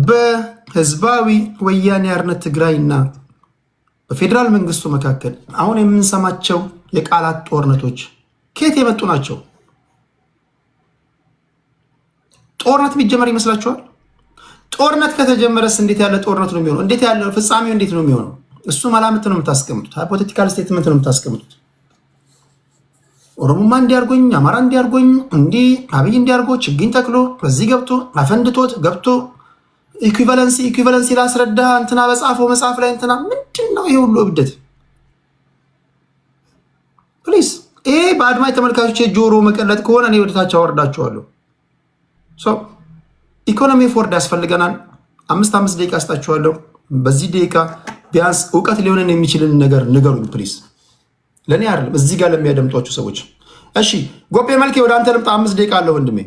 በህዝባዊ ወያኔ ሓርነት ትግራይና በፌደራል መንግስቱ መካከል አሁን የምንሰማቸው የቃላት ጦርነቶች ከየት የመጡ ናቸው? ጦርነት ቢጀመር ይመስላችኋል? ጦርነት ከተጀመረስ እንዴት ያለ ጦርነት ነው የሚሆነው? እንዴት ያለ ፍጻሜው እንዴት ነው የሚሆነው? እሱ መላምት ነው የምታስቀምጡት፣ ሃይፖቴቲካል ስቴትመንት ነው የምታስቀምጡት። ኦሮሞማ እንዲያርጎኝ፣ አማራ እንዲያርጎኝ፣ እንዲ አብይ እንዲያርጎ ችግኝ ተክሎ በዚህ ገብቶ አፈንድቶት ገብቶ ኢኩቫለንሲ ላስረዳ እንትና በጻፈው መጽሐፍ ላይ እንትና ምንድነው ይሄ ሁሉ እብደት? ፕሊዝ ይሄ በአድማጭ ተመልካቾች ጆሮ መቀለጥ ከሆነ እኔ ወደታች አወርዳቸዋለሁ። ኢኮኖሚ ፎርድ ያስፈልገናል። 5 ደቂቃ አስጣችኋለሁ። በዚህ ደቂቃ ቢያንስ እውቀት ሊሆነን የሚችልን ነገር ንገሩኝ ፕሊዝ። ለእኔ አይደለም እዚህ ጋር ለሚያደምጧችሁ ሰዎች። እሺ ጎጴ መልኬ ወደ አንተ ልምጣ። 5 ደቂቃ አለ ወንድሜ።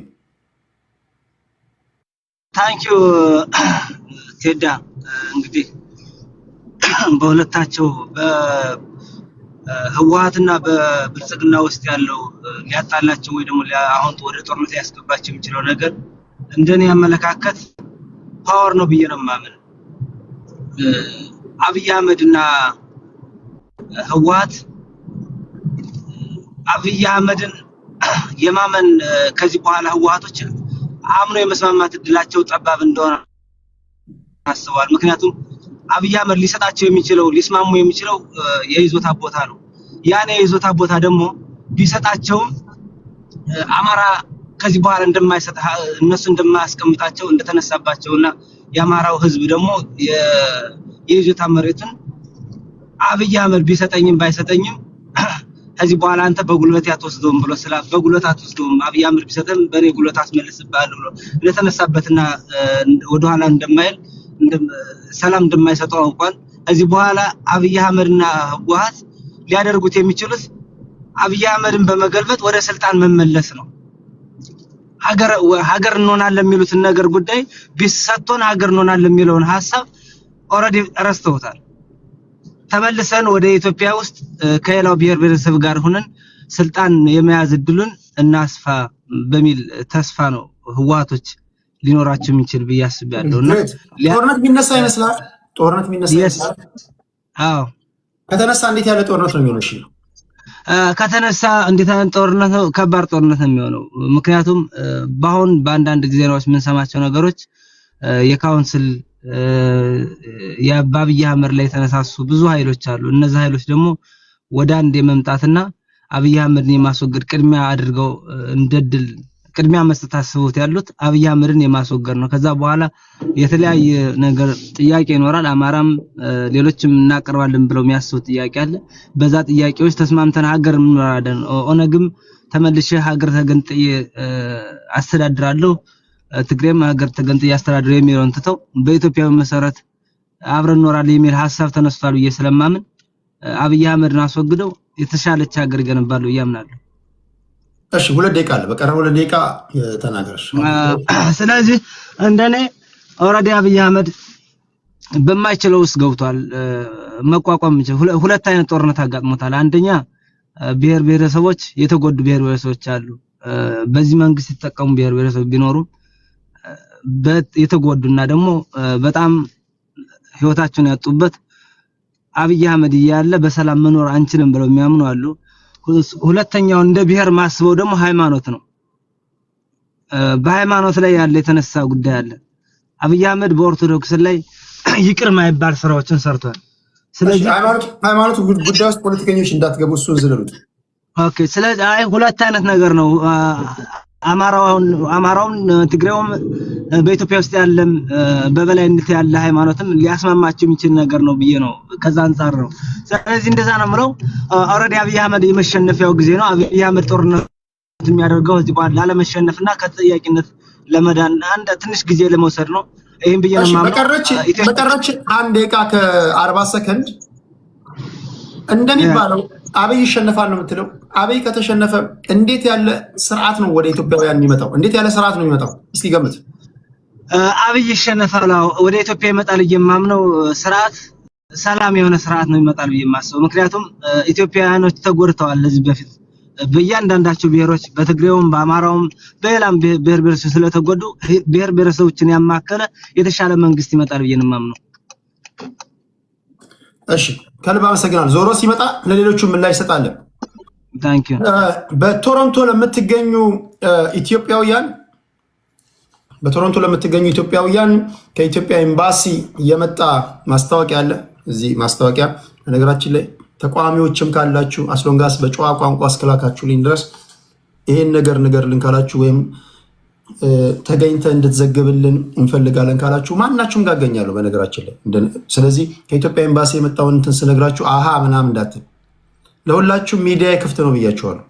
ታንኪዩ ቴዳ። እንግዲህ በሁለታቸው በህወሓትና በብልጽግና ውስጥ ያለው ሊያጣላቸው ወይ ደግሞ አሁን ወደ ጦርነት ያስገባቸው የሚችለው ነገር እንደኔ አመለካከት ፓወር ነው ብዬ ነው የማምን። አብይ አህመድና ህወሓት አብይ አህመድን የማመን ከዚህ በኋላ ህወሓቶች አምኖ የመስማማት እድላቸው ጠባብ እንደሆነ አስበዋል። ምክንያቱም አብይ አህመድ ሊሰጣቸው የሚችለው ሊስማሙ የሚችለው የይዞታ ቦታ ነው። ያን የይዞታ ቦታ ደግሞ ቢሰጣቸውም አማራ ከዚህ በኋላ እንደማይሰጥ እነሱ እንደማያስቀምጣቸው እንደተነሳባቸውና የአማራው ህዝብ ደግሞ የይዞታ መሬትን አብይ አህመድ ቢሰጠኝም ባይሰጠኝም ከዚህ በኋላ አንተ በጉልበት ያትወስደውም ብሎ በጉልበት አትወስደውም አብይ አህመድ ቢሰጠን በኔ ጉልበት አስመልስብሃለሁ ብሎ እንደተነሳበትና ወደ ኋላ እንደማይል ሰላም እንደማይሰጠው እንኳን ከዚህ በኋላ አብይ አህመድና ህወሓት ሊያደርጉት የሚችሉት አብይ አህመድን በመገልበጥ ወደ ስልጣን መመለስ ነው። ሀገር እንሆናለን የሚሉት ነገር ጉዳይ ቢሰጥቶን ሀገር እንሆናለን የሚለውን ሐሳብ ኦሬዲ ረስተውታል። ተመልሰን ወደ ኢትዮጵያ ውስጥ ከሌላው ብሔር ብሔረሰብ ጋር ሆነን ስልጣን የመያዝ እድሉን እናስፋ በሚል ተስፋ ነው ህወሓቶች ሊኖራቸው የሚችል በያስባለውና ጦርነት ቢነሳ ይመስላል። ጦርነት ቢነሳ ይመስላል። አዎ ከተነሳ እንዴት ያለ ጦርነት ነው የሚሆነው? እሺ ከተነሳ እንዴት አይነት ጦርነት ነው? ከባድ ጦርነት ነው የሚሆነው። ምክንያቱም በአሁን በአንዳንድ ጊዜዎች የምንሰማቸው ነገሮች የካውንስል የአብይ አህመድ ላይ ተነሳሱ ብዙ ኃይሎች አሉ። እነዚህ ኃይሎች ደግሞ ወደ አንድ የመምጣትና አብይ አህመድን የማስወገድ ቅድሚያ አድርገው እንደድል ቅድሚያ መስጠት አስበውት ያሉት አብይ አህመድን የማስወገድ ነው። ከዛ በኋላ የተለያየ ነገር ጥያቄ ይኖራል። አማራም ሌሎችም እናቀርባለን ብለው የሚያስቡት ጥያቄ አለ። በዛ ጥያቄዎች ተስማምተን ሀገር እንኖራለን፣ ኦነግም ተመልሼ ሀገር ተገንጥዬ አስተዳድራለሁ፣ ትግሬም ሀገር ተገንጥዬ አስተዳድራለሁ የሚለውን ትተው በኢትዮጵያዊ መሰረት አብረን እንኖራለን የሚል ሐሳብ ተነስቷል ብዬ ስለማምን አብይ አህመድን አስወግደው የተሻለች ሀገር ይገነባሉ ያምናሉ። እሺ 2 ደቂቃ አለ። በቀረ 2 ደቂቃ ተናገርሽ። ስለዚህ እንደኔ ኦሬዲ አብይ አህመድ በማይችለው ውስጥ ገብቷል። መቋቋም ሁለት አይነት ጦርነት አጋጥሞታል። አንደኛ ብሔር ብሔረሰቦች የተጎዱ ብሔር ብሔረሰቦች አሉ። በዚህ መንግስት የተጠቀሙ ብሔር ብሔረሰቦች ቢኖሩ የተጎዱና ደግሞ በጣም ህይወታቸውን ያጡበት አብይ አህመድ ያለ በሰላም መኖር አንችልም ብለው የሚያምኑ አሉ። ሁለተኛው እንደ ብሔር ማስበው ደግሞ ሃይማኖት ነው። በሃይማኖት ላይ ያለ የተነሳ ጉዳይ አለ። አብይ አህመድ በኦርቶዶክስ ላይ ይቅር ማይባል ስራዎችን ሰርቷል። ስለዚህ ሃይማኖት ጉዳይ ውስጥ ፖለቲከኞች እንዳትገቡ እሱን ዝለሉት። ኦኬ። ስለዚህ ሁለት አይነት ነገር ነው። አማራውን ትግሬውም በኢትዮጵያ ውስጥ ያለም በበላይነት ያለ ሃይማኖትም ሊያስማማቸው የሚችል ነገር ነው ብዬ ነው። ከዛ አንፃር ነው። ስለዚህ እንደዛ ነው ምለው። ኦሬዲ አብይ አህመድ የመሸነፊያው ጊዜ ነው። አብይ አህመድ ጦርነት የሚያደርገው እዚህ በኋላ ላለመሸነፍና ከተጠያቂነት ለመዳን አንድ ትንሽ ጊዜ ለመውሰድ ነው። ይሄን ብዬ ነው ማለት። በቀረች 1 ደቂቃ ከ40 ሰከንድ እንደሚባለው አብይ ይሸነፋል ነው የምትለው? አብይ ከተሸነፈ እንዴት ያለ ስርዓት ነው ወደ ኢትዮጵያውያን የሚመጣው? እንዴት ያለ ስርዓት ነው የሚመጣው? እስኪ ገምት። አብይ ይሸነፋል ወደ ኢትዮጵያ ይመጣል የማምነው ስርዓት ሰላም የሆነ ስርዓት ነው ይመጣል ብዬ የማስበው። ምክንያቱም ኢትዮጵያውያኖች ተጎድተዋል። ለዚህ በፊት በእያንዳንዳቸው ብሔሮች በትግሬውም በአማራውም በሌላም ብሔር ብሔረሰቦች ስለተጎዱ ብሔር ብሔረሰቦችን ያማከለ የተሻለ መንግስት ይመጣል ብዬ ነው የማምነው። እሺ ከልብ አመሰግናለሁ። ዞሮ ሲመጣ ለሌሎቹ ምላሽ ይሰጣለን። ታንኪዩ። በቶሮንቶ ለምትገኙ ኢትዮጵያውያን ከኢትዮጵያ ኤምባሲ የመጣ ማስታወቂያ አለ። እዚህ ማስታወቂያ ነገራችን ላይ ተቋሚዎችም ካላችሁ አስሎንጋስ በጨዋ ቋንቋ እስከላካችሁልኝ ድረስ ይሄን ነገር ንገርልን ካላችሁ ወይም ተገኝተ እንድትዘግብልን እንፈልጋለን ካላችሁ ማናችሁም ጋር አገኛለሁ በነገራችን ላይ። ስለዚህ ከኢትዮጵያ ኤምባሲ የመጣውን እንትን ስነግራችሁ አሃ ምናምን እንዳትል፣ ለሁላችሁም ሚዲያ ክፍት ነው ብያችኋለሁ።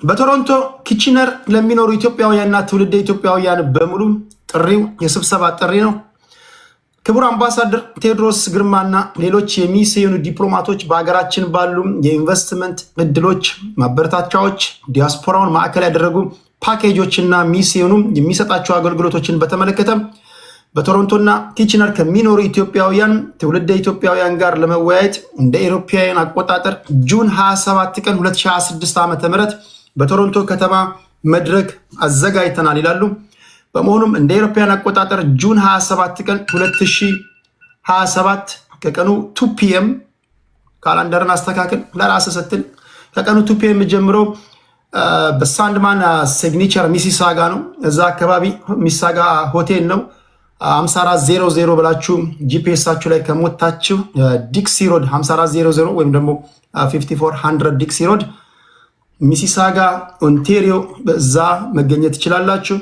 በቶሮንቶ ኪችነር ለሚኖሩ ኢትዮጵያውያንና ትውልደ ኢትዮጵያውያን በሙሉ ጥሪው የስብሰባ ጥሪ ነው። ክቡር አምባሳደር ቴዎድሮስ ግርማና ሌሎች የሚስዮኑ ዲፕሎማቶች በሀገራችን ባሉ የኢንቨስትመንት እድሎች፣ ማበረታቻዎች፣ ዲያስፖራውን ማዕከል ያደረጉ ፓኬጆችና ሚስዮኑ የሚሰጣቸው አገልግሎቶችን በተመለከተ በቶሮንቶና ኪችነር ከሚኖሩ ኢትዮጵያውያን ትውልደ ኢትዮጵያውያን ጋር ለመወያየት እንደ ኤሮፓውያን አቆጣጠር ጁን 27 ቀን 2026 ዓ.ም በቶሮንቶ ከተማ መድረክ አዘጋጅተናል ይላሉ። በመሆኑም እንደ ኤሮፓውያን አቆጣጠር ጁን 27 ቀን 2027 ከቀኑ 2 ፒኤም ካላንደርን አስተካክል ለራስ ስትል ከቀኑ 2 ፒኤም ጀምሮ በሳንድማን ሲግኒቸር ሚሲሳጋ ነው። እዛ አካባቢ ሚሲሳጋ ሆቴል ነው። 5400 ብላችሁ ጂፒኤሳችሁ ላይ ከሞታችሁ ዲክሲ ሮድ 5400 ወይም ደግሞ 5400 ዲክሲ ሮድ ሚሲሳጋ ኦንታሪዮ በዛ መገኘት ትችላላችሁ።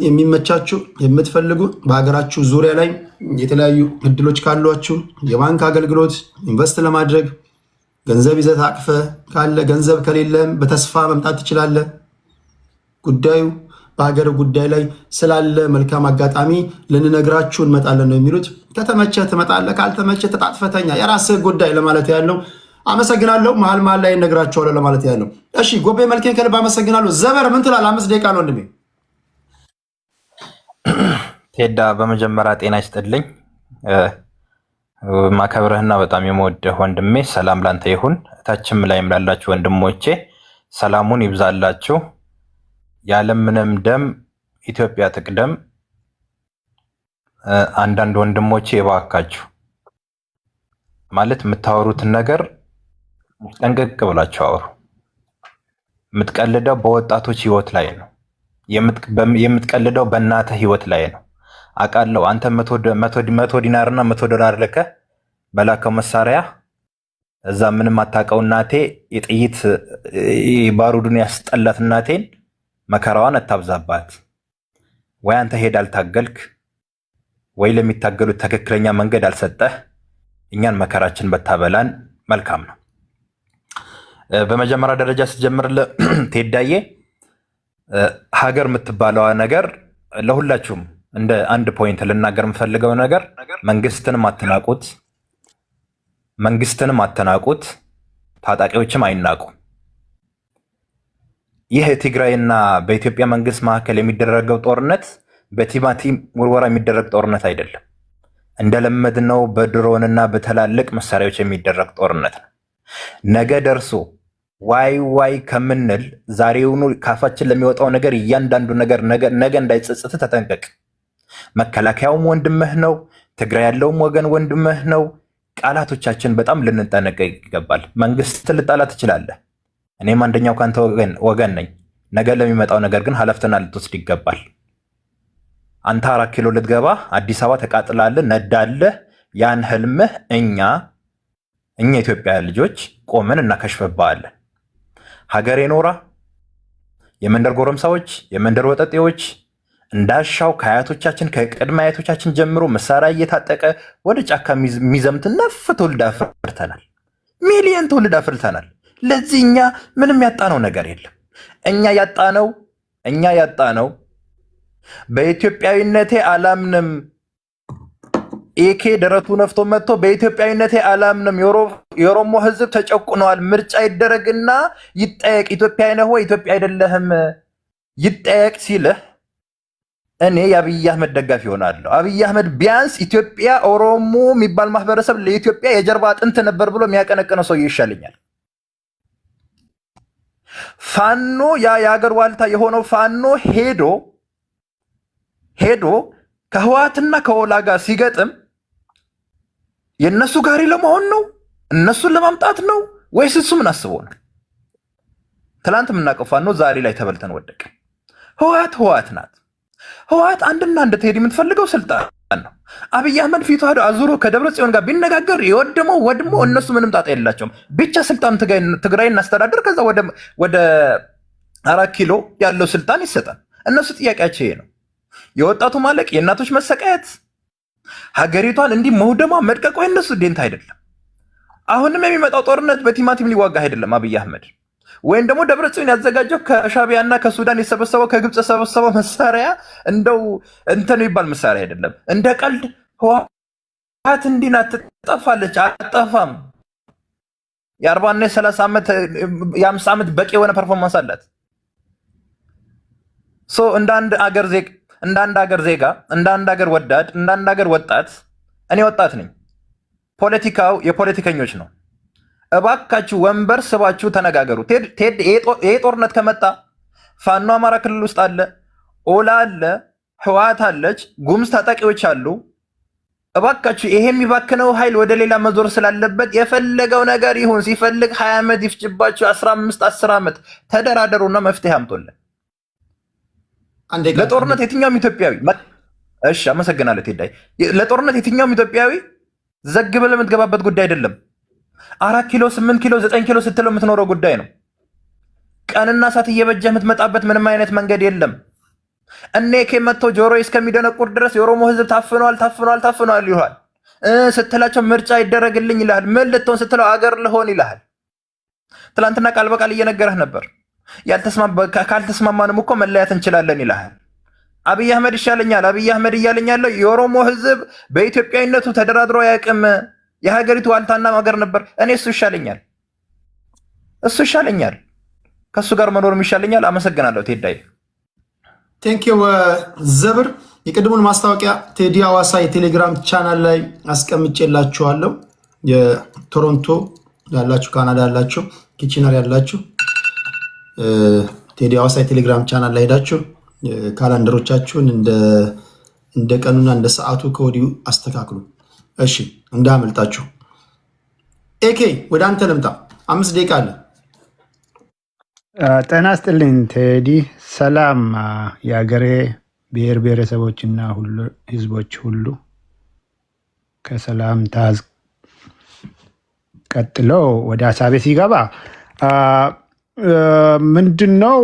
የሚመቻችሁ የምትፈልጉ በሀገራችሁ ዙሪያ ላይ የተለያዩ እድሎች ካሏችሁ የባንክ አገልግሎት ኢንቨስት ለማድረግ ገንዘብ ይዘት አቅፈ ካለ ገንዘብ ከሌለም በተስፋ መምጣት ትችላለህ። ጉዳዩ በሀገር ጉዳይ ላይ ስላለ መልካም አጋጣሚ ልንነግራችሁ እንመጣለን ነው የሚሉት። ከተመቸ ትመጣለህ፣ ካልተመቸ ተጣጥፈተኛ የራስህ ጉዳይ ለማለት ያለው። አመሰግናለሁ። መሀል ላይ እነግራችኋለሁ ለማለት ያለው። እሺ ጎቤ መልኬን ከልብ አመሰግናለሁ። ዘበር ምን ትላለህ? 5 ደቂቃ ነው ወንድሜ። ቴዳ በመጀመሪያ ጤና ይስጥልኝ። ማከብረህና በጣም የምወደህ ወንድሜ ሰላም ላንተ ይሁን። እታችም ላይም ላላችሁ ወንድሞቼ ሰላሙን ይብዛላችሁ። ያለምንም ደም ኢትዮጵያ ትቅደም። አንዳንድ ወንድሞቼ የባካችሁ ማለት የምታወሩትን ነገር ጠንቀቅ ብላችሁ አውሩ። የምትቀልደው በወጣቶች ህይወት ላይ ነው። የምትቀልደው በእናትህ ህይወት ላይ ነው። አውቃለሁ። አንተ 100 ዲናርና $100 ልከህ በላከው መሳሪያ እዛ ምንም አታውቀው እናቴ የጥይት ባሩዱን ያስጠላት እናቴን መከራዋን አታብዛባት። ወይ አንተ ሄድ አልታገልክ፣ ወይ ለሚታገሉት ትክክለኛ መንገድ አልሰጠህ። እኛን መከራችን በታበላን መልካም ነው። በመጀመሪያ ደረጃ ስትጀምርልህ ቴዳዬ ሀገር የምትባለዋ ነገር ለሁላችሁም እንደ አንድ ፖይንት ልናገር የምፈልገው ነገር መንግስትንም አትናቁት፣ ታጣቂዎችም አይናቁ። ይህ የትግራይና በኢትዮጵያ መንግስት መካከል የሚደረገው ጦርነት በቲማቲም ውርወራ የሚደረግ ጦርነት አይደለም። እንደለመድነው በድሮንና በትላልቅ መሳሪያዎች የሚደረግ ጦርነት ነው። ነገ ደርሶ ዋይ ከምንል ዛሬውኑ ካፋችን ለሚወጣው ነገር እያንዳንዱ ነገር ነገ እንዳይጸጽት ተጠንቀቅ። መከላከያውም ወንድምህ ነው፣ ትግራይ ያለውም ወገን ወንድምህ ነው። ቃላቶቻችን በጣም ልንጠነቀቅ ይገባል። መንግስት ልጣላ ትችላለህ። እኔም አንደኛው ካንተ ወገን ነኝ። ነገ ለሚመጣው ነገር ግን ኃላፊነት ልትወስድ ይገባል። አንተ 4 ኪሎ ልትገባ አዲስ አበባ ተቃጥላለህ፣ ነዳለህ። ያን ህልምህ እኛ ኢትዮጵያ ልጆች ቆመን እናከሽፍብሃለን። ሀገሬ ኖራ የመንደር ጎረምሳዎች፣ የመንደር ወጠጤዎች እንዳሻው ከአያቶቻችን ከቅድመ አያቶቻችን ጀምሮ መሳሪያ እየታጠቀ ወደ ጫካ የሚዘምት ነፍ ትውልድ አፍርተናል። ሚሊየን ትውልድ አፍርተናል። ለዚህ እኛ ምንም ያጣነው ነገር የለም። እኛ ያጣነው በኢትዮጵያዊነቴ አላምንም። ኤኬ ደረቱ ነፍቶ መጥቶ በኢትዮጵያዊነቴ አላምንም፣ የኦሮሞ ህዝብ ተጨቁነዋል፣ ምርጫ ይደረግና ይጠየቅ፣ ኢትዮጵያዊ ነህ ወይ ኢትዮጵያ አይደለህም ይጠየቅ ሲልህ እኔ የአብይ አህመድ ደጋፊ ሆናለሁ። አብይ አህመድ ቢያንስ ኢትዮጵያ ኦሮሞ የሚባል ማህበረሰብ ለኢትዮጵያ የጀርባ አጥንት ነበር ብሎ የሚያቀነቅነው ሰው ይሻለኛል። ፋኖ የሀገር ዋልታ የሆነው ፋኖ ሄዶ ከህወሓትና ከኦላ ጋር ሲገጥም የእነሱ ጋሪ ለመሆን ነው? እነሱን ለማምጣት ነው ወይስ እሱ ምን አስቦ ነው? ትላንት የምናውቀው ፋኖ ዛሬ ላይ ተበልተን ወደቀ። ህወሓት ናት። ህወሓት አንድና አንድ ቴዲ የምትፈልገው ስልጣን ነው። አብይ አህመድ ፊቱ አዙሮ ከደብረ ጽዮን ጋር ቢነጋገር የወደመው ወድሞ እነሱ ምንም ጣጣ የላቸውም። ብቻ ስልጣን ትግራይ እናስተዳደር፣ ከዛ ወደ 4 ኪሎ ያለው ስልጣን ይሰጣል። እነሱ ጥያቄያቸው ይሄ ነው። የወጣቱ ማለቅ፣ የእናቶች መሰቃየት፣ ሀገሪቷን እንዲህ መውደማ መድቀቋ የእነሱ ዴንታ አይደለም። አሁንም የሚመጣው ጦርነት በቲማቲም ሊዋጋ አይደለም። አብይ አህመድ ወይም ደግሞ ደብረጽዮን ያዘጋጀው ከሻቢያና ከሱዳን የሰበሰበው ከግብፅ የሰበሰበው መሳሪያ እንደው እንትን ይባል መሳሪያ አይደለም። እንደ ቀልድ ህወሓት እንዲህ ናት፣ ትጠፋለች። አጠፋም። የ40 እና የ30 ዓመት የ50 ዓመት በቂ የሆነ ፐርፎርማንስ አላት። እንደ አንድ አገር ዜጋ፣ እንደ አንድ አገር ወዳድ፣ እንደ አንድ አገር ወጣት፣ እኔ ወጣት ነኝ። ፖለቲካው የፖለቲከኞች ነው። እባካችሁ ወንበር ስባችሁ ተነጋገሩ። ይሄ ጦርነት ከመጣ ፋኖ አማራ ክልል ውስጥ አለ፣ ኦላ አለ፣ ህወሓት አለች፣ ጉምዝ ታጣቂዎች አሉ። እባካችሁ ይሄ የሚባክነው ኃይል ወደ ሌላ መዞር ስላለበት የፈለገው ነገር ይሁን፣ ሲፈልግ 20 ዓመት ይፍጭባችሁ፣ 15 10 ዓመት ተደራደሩና መፍትሄ አምጦልን። ለጦርነት የትኛውም ኢትዮጵያዊ እሺ፣ አመሰግናለሁ ቴዳይ። ለጦርነት የትኛውም ኢትዮጵያዊ ዘግበ ለምትገባበት ጉዳይ አይደለም። 4 ኪሎ 8 ኪሎ 9 ኪሎ ስትለው የምትኖረው ጉዳይ ነው። ቀንና ሰዓት እየበጀ የምትመጣበት ምንም አይነት መንገድ የለም። እኔ ከመጥቶ ጆሮ እስከሚደነቁር ድረስ የኦሮሞ ህዝብ ታፍኗል ይሏል። ስትላቸው ምርጫ ይደረግልኝ ይልሃል። ምን ልትሆን ስትለው አገር ልሆን ይልሃል። ትላንትና ቃል በቃል እየነገረህ ነበር። ካልተስማማንም እኮ መለያት እንችላለን ይልሃል። አብይ አህመድ ይሻለኛል። አብይ አህመድ እያለኝ ያለው የኦሮሞ ህዝብ በኢትዮጵያዊነቱ ተደራድሮ ያቅም የሀገሪቱ ዋልታና ሀገር ነበር። እኔ እሱ ይሻለኛል። ከእሱ ጋር መኖርም ይሻለኛል። አመሰግናለሁ ቴዳይ። ቴንኪው ዘብር። የቅድሙን ማስታወቂያ ቴዲ ሐዋሳ የቴሌግራም ቻናል ላይ አስቀምጬላችኋለሁ። የቶሮንቶ ያላችሁ፣ ካናዳ ያላችሁ፣ ኪችነር ያላችሁ ቴዲ ሐዋሳ የቴሌግራም ቻናል ላይ ሄዳችሁ ካላንደሮቻችሁን እንደ ቀኑና እንደ ሰዓቱ ከወዲሁ አስተካክሉ። እሺ፣ እንዳመልጣችሁ። ኤኬ ወደ አንተ ልምጣ። 5 ደቂቃ አለ። ጤና ይስጥልኝ ቴዲ። ሰላም የሀገሬ ብሔር ብሔረሰቦችና ህዝቦች ሁሉ። ከሰላምታ ቀጥሎ ወደ ሀሳቤ ሲገባ ምንድን ነው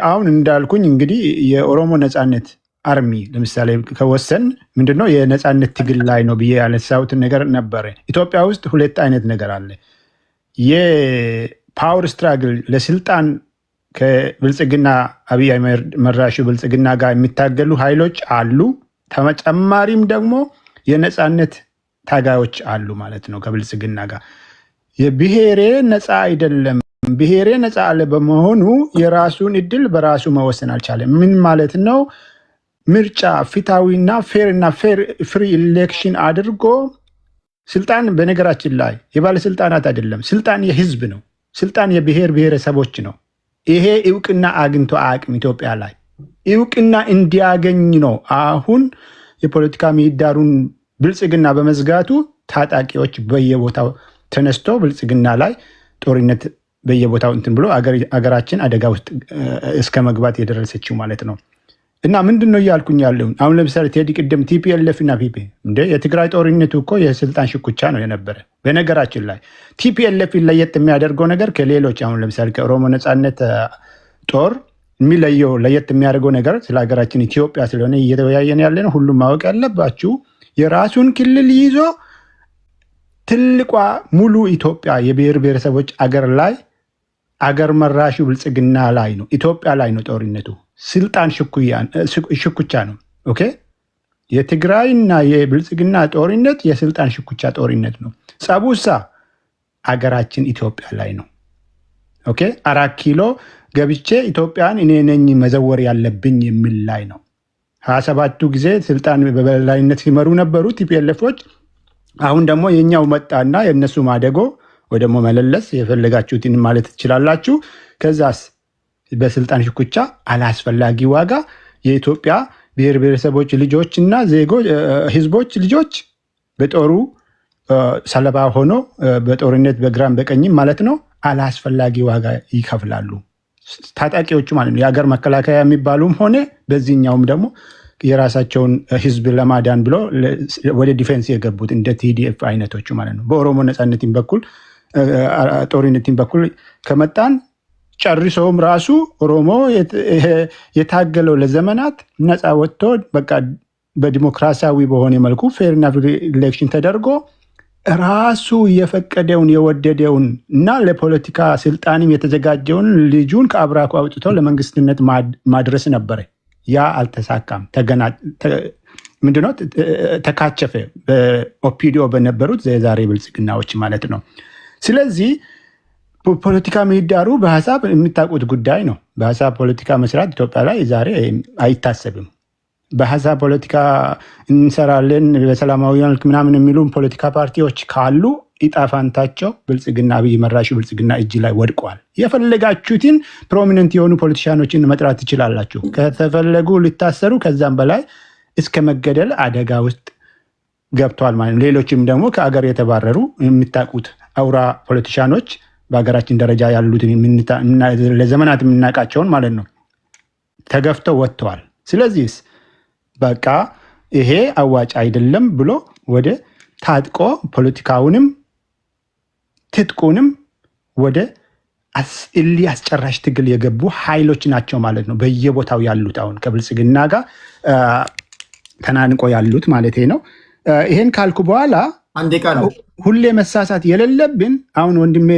አሁን እንዳልኩኝ እንግዲህ የኦሮሞ ነፃነት አርሚ ለምሳሌ ከወሰን ምንድነው የነፃነት ትግል ላይ ነው ብዬ ያነሳሁትን ነገር ነበረ። ኢትዮጵያ ውስጥ 2 አይነት ነገር አለ። የፓወር ስትራግል ለስልጣን ከብልጽግና አብይ መራሹ ብልጽግና ጋር የሚታገሉ ኃይሎች አሉ። ተጨማሪም ደግሞ የነፃነት ታጋዮች አሉ ማለት ነው ከብልጽግና ጋር። የብሔሬ ነፃ አይደለም፣ ብሔሬ ነፃ አለ በመሆኑ የራሱን እድል በራሱ መወሰን አልቻለም። ምን ማለት ነው? ምርጫ ፊታዊና ፌር ፍሪ ኢሌክሽን አድርጎ ስልጣን፣ በነገራችን ላይ የባለስልጣናት አይደለም፣ ስልጣን የህዝብ ነው። ስልጣን የብሔር ብሔረሰቦች ነው። ይሄ እውቅና አግኝቶ አቅም ኢትዮጵያ ላይ እውቅና እንዲያገኝ ነው አሁን የፖለቲካ ምህዳሩን ብልጽግና በመዝጋቱ ታጣቂዎች በየቦታው ተነስቶ ብልጽግና ላይ ጦርነት በየቦታው እንትን ብሎ አገራችን አደጋ ውስጥ እስከ መግባት የደረሰችው ማለት ነው። እና ምንድን ነው እያልኩኝ ያለው አሁን ለምሳሌ ቴዲ ቅድም ቲፒኤልኤፍ እና ፒፒ እንደ የትግራይ ጦርነቱ እኮ የስልጣን ሽኩቻ ነው የነበረ። በነገራችን ላይ ቲፒኤልኤፍ ለየት የሚያደርገው ነገር ከሌሎች አሁን ለምሳሌ ከኦሮሞ ነፃነት ጦር የሚለየው ለየት የሚያደርገው ነገር ስለ ሀገራችን ኢትዮጵያ ስለሆነ እየተወያየን ያለ ነው። ሁሉም ማወቅ ያለባችሁ የራሱን ክልል ይዞ ትልቋ ሙሉ ኢትዮጵያ የብሔር ብሔረሰቦች አገር ላይ አገር መራሹ ብልጽግና ላይ ነው፣ ኢትዮጵያ ላይ ነው ጦርነቱ። ስልጣን ሽኩቻ ነው። ኦኬ፣ የትግራይና የብልጽግና ጦርነት የስልጣን ሽኩቻ ጦርነት ነው። ጸቡሳ አገራችን ኢትዮጵያ ላይ ነው። ኦኬ፣ 4 ኪሎ ገብቼ ኢትዮጵያን እኔ ነኝ መዘወር ያለብኝ የሚል ላይ ነው። 27ቱ ጊዜ ስልጣን በበላይነት ሲመሩ ነበሩ ቲፒኤልኤፎች። አሁን ደግሞ የኛው መጣና የእነሱ ማደጎ ወይ ደግሞ መለለስ የፈለጋችሁትን ማለት ትችላላችሁ። ከዛስ በስልጣን ሽኩቻ አላስፈላጊ ዋጋ የኢትዮጵያ ብሔር ብሔረሰቦች ልጆች እና ዜጎች ህዝቦች ልጆች በጦሩ ሰለባ ሆኖ በጦርነት በግራም በቀኝም ማለት ነው አላስፈላጊ ዋጋ ይከፍላሉ ታጣቂዎቹ ማለት ነው። የሀገር መከላከያ የሚባሉም ሆነ በዚህኛውም ደግሞ የራሳቸውን ህዝብ ለማዳን ብሎ ወደ ዲፌንስ የገቡት እንደ ቲዲኤፍ አይነቶቹ ማለት ነው። በኦሮሞ ነፃነትን በኩል ጦርነትን በኩል ከመጣን ጨርሶም ራሱ ኦሮሞ የታገለው ለዘመናት ነፃ ወጥቶ በቃ በዲሞክራሲያዊ በሆነ መልኩ ፌርና ኢሌክሽን ተደርጎ ራሱ የፈቀደውን የወደደውን እና ለፖለቲካ ስልጣንም የተዘጋጀውን ልጁን ከአብራኩ አውጥቶ ለመንግስትነት ማድረስ ነበረ። ያ አልተሳካም። ምንድነው ተካቸፈ፣ በኦፒዲዮ በነበሩት የዛሬ ብልጽግናዎች ማለት ነው። ስለዚህ ፖለቲካ ምህዳሩ በሀሳብ የሚታወቁት ጉዳይ ነው። በሀሳብ ፖለቲካ መስራት ኢትዮጵያ ላይ ዛሬ አይታሰብም። በሀሳብ ፖለቲካ እንሰራለን በሰላማዊ መልክ ምናምን የሚሉ ፖለቲካ ፓርቲዎች ካሉ ኢጣፋንታቸው ብልጽግና አብይ መራሹ ብልጽግና እጅ ላይ ወድቋል። የፈለጋችሁትን ፕሮሚነንት የሆኑ ፖለቲሻኖችን መጥራት ትችላላችሁ። ከተፈለጉ ሊታሰሩ ከዛም በላይ እስከ መገደል አደጋ ውስጥ ገብተዋል ማለት ነው። ሌሎችም ደግሞ ከአገር የተባረሩ የሚታቁት አውራ ፖለቲሻኖች በሀገራችን ደረጃ ያሉትን ለዘመናት የምናውቃቸውን ማለት ነው ተገፍተው ወጥተዋል። ስለዚህ በቃ ይሄ አዋጭ አይደለም ብሎ ወደ ታጥቆ ፖለቲካውንም ትጥቁንም ወደ አስጨራሽ ትግል የገቡ ኃይሎች ናቸው ማለት ነው በየቦታው ያሉት አሁን ከብልጽግና ጋር ተናንቆ ያሉት ማለት ነው። ይሄን ካልኩ በኋላ ሁሌ መሳሳት የሌለብን አሁን ወንድሜ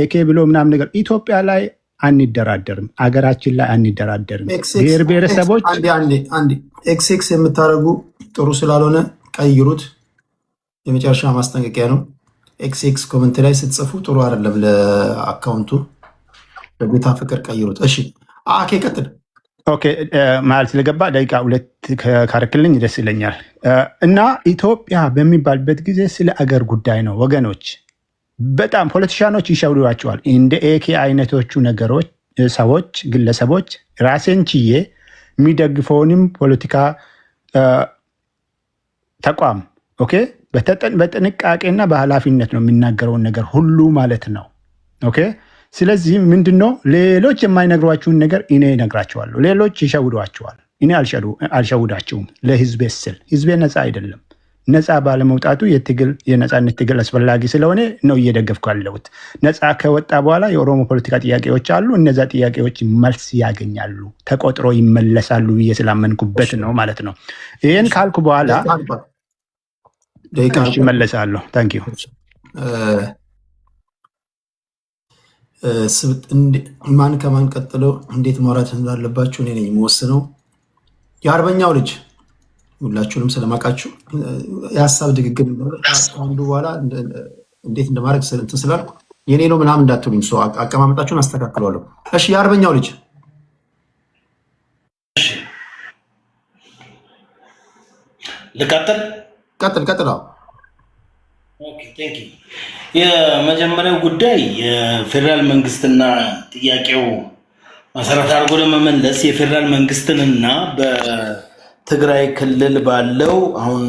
ኤኬ ብሎ ምናምን ነገር ኢትዮጵያ ላይ አንደራደርም፣ አገራችን ላይ አንደራደርም። ብሔር ብሔረሰቦች ኤክስኤክስ የምታደርጉ ጥሩ ስላልሆነ ቀይሩት። የመጨረሻ ማስጠንቀቂያ ነው። ኤክስኤክስ ኮመንት ላይ ስትጽፉ ጥሩ አይደለም ለአካውንቱ። በጌታ ፍቅር ቀይሩት። እሺ አኬ ቀጥል። ኦኬ መሀል ስለገባ ደቂቃ 2 ካረክልኝ ደስ ይለኛል። እና ኢትዮጵያ በሚባልበት ጊዜ ስለ አገር ጉዳይ ነው ወገኖች። በጣም ፖለቲሻኖች ይሸውዷቸዋል። እንደ ኤኬ አይነቶቹ ነገሮች ሰዎች፣ ግለሰቦች ራሴን ችዬ የሚደግፈውንም ፖለቲካ ተቋም ኦኬ በጥንቃቄና በኃላፊነት ነው የሚናገረውን ነገር ሁሉ ማለት ነው። ኦኬ ስለዚህ ምንድነው ሌሎች የማይነግሯችሁን ነገር እኔ እነግራቸዋለሁ። ሌሎች ይሸውዷቸዋል፣ እኔ አልሸውዳቸውም። ለህዝቤ ስል ህዝቤ ነፃ አይደለም። ነፃ ባለመውጣቱ የነፃነት ትግል አስፈላጊ ስለሆነ ነው እየደገፍኩ ያለሁት። ነፃ ከወጣ በኋላ የኦሮሞ ፖለቲካ ጥያቄዎች አሉ። እነዛ ጥያቄዎች መልስ ያገኛሉ፣ ተቆጥሮ ይመለሳሉ ብዬ ስላመንኩበት ነው ማለት ነው። ይህን ካልኩ በኋላ ይመለሳለሁ። ታንክ ዩ። ማን ከማን ቀጥለው እንዴት ማውራት እንዳለባችሁ እኔ ነኝ የምወስነው። የአርበኛው ልጅ ሁላችሁንም ስለማውቃችሁ የሀሳብ ድግግም አንዱ በኋላ እንዴት እንደማድረግ እንትን ስላልኩ የኔ ነው ምናምን እንዳትሉኝ፣ ሰው አቀማመጣችሁን አስተካክለዋለሁ። እሺ የአርበኛው ልጅ ልቀጥል? ቀጥል። የመጀመሪያው ጉዳይ የፌዴራል መንግስትና ጥያቄው መሰረት አድርጎ ለመመለስ የፌዴራል መንግስትንና በትግራይ ክልል ባለው አሁን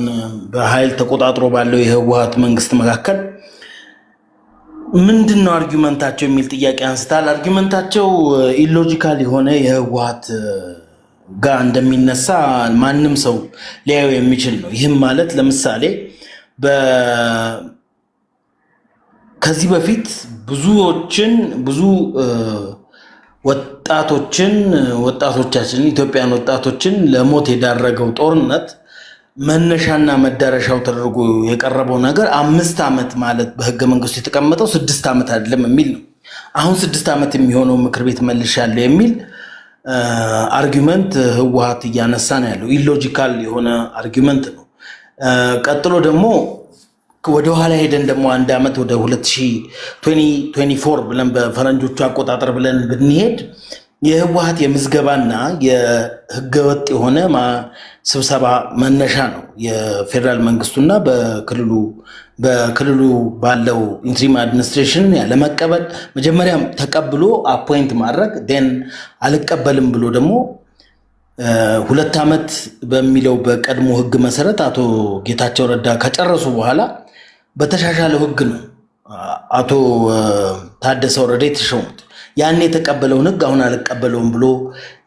በኃይል ተቆጣጥሮ ባለው የህወሓት መንግስት መካከል ምንድን ነው አርጊመንታቸው የሚል ጥያቄ አንስታል። አርጊመንታቸው ኢሎጂካል የሆነ የህወሓት ጋር እንደሚነሳ ማንም ሰው ሊያዩ የሚችል ነው። ይህም ማለት ለምሳሌ ከዚህ በፊት ብዙ ወጣቶቻችን ኢትዮጵያን ወጣቶችን ለሞት የዳረገው ጦርነት መነሻና መዳረሻው ተደርጎ የቀረበው ነገር 5 ዓመት ማለት በህገ መንግስቱ የተቀመጠው 6 ዓመት አይደለም የሚል ነው። አሁን 6 ዓመት የሚሆነው ምክር ቤት መልሻለሁ የሚል አርጊመንት ህወሓት እያነሳ ነው ያለው። ኢሎጂካል የሆነ አርጊመንት ነው። ቀጥሎ ደግሞ ወደ ኋላ ሄደን ደግሞ 1 ዓመት ወደ 2024 ብለን በፈረንጆቹ አቆጣጠር ብለን ብንሄድ የህወሓት የምዝገባና የህገወጥ የሆነ ስብሰባ መነሻ ነው። የፌዴራል መንግስቱና በክልሉ ባለው ኢንትሪም አድሚኒስትሬሽን ለመቀበል መጀመሪያም ተቀብሎ አፖይንት ማድረግ ደን አልቀበልም ብሎ ደግሞ 2 ዓመት በሚለው በቀድሞ ህግ መሰረት አቶ ጌታቸው ረዳ ከጨረሱ በኋላ በተሻሻለው ህግ ነው አቶ ታደሰ ወረደ የተሾሙት። ያን የተቀበለውን ህግ አሁን አልቀበለውም ብሎ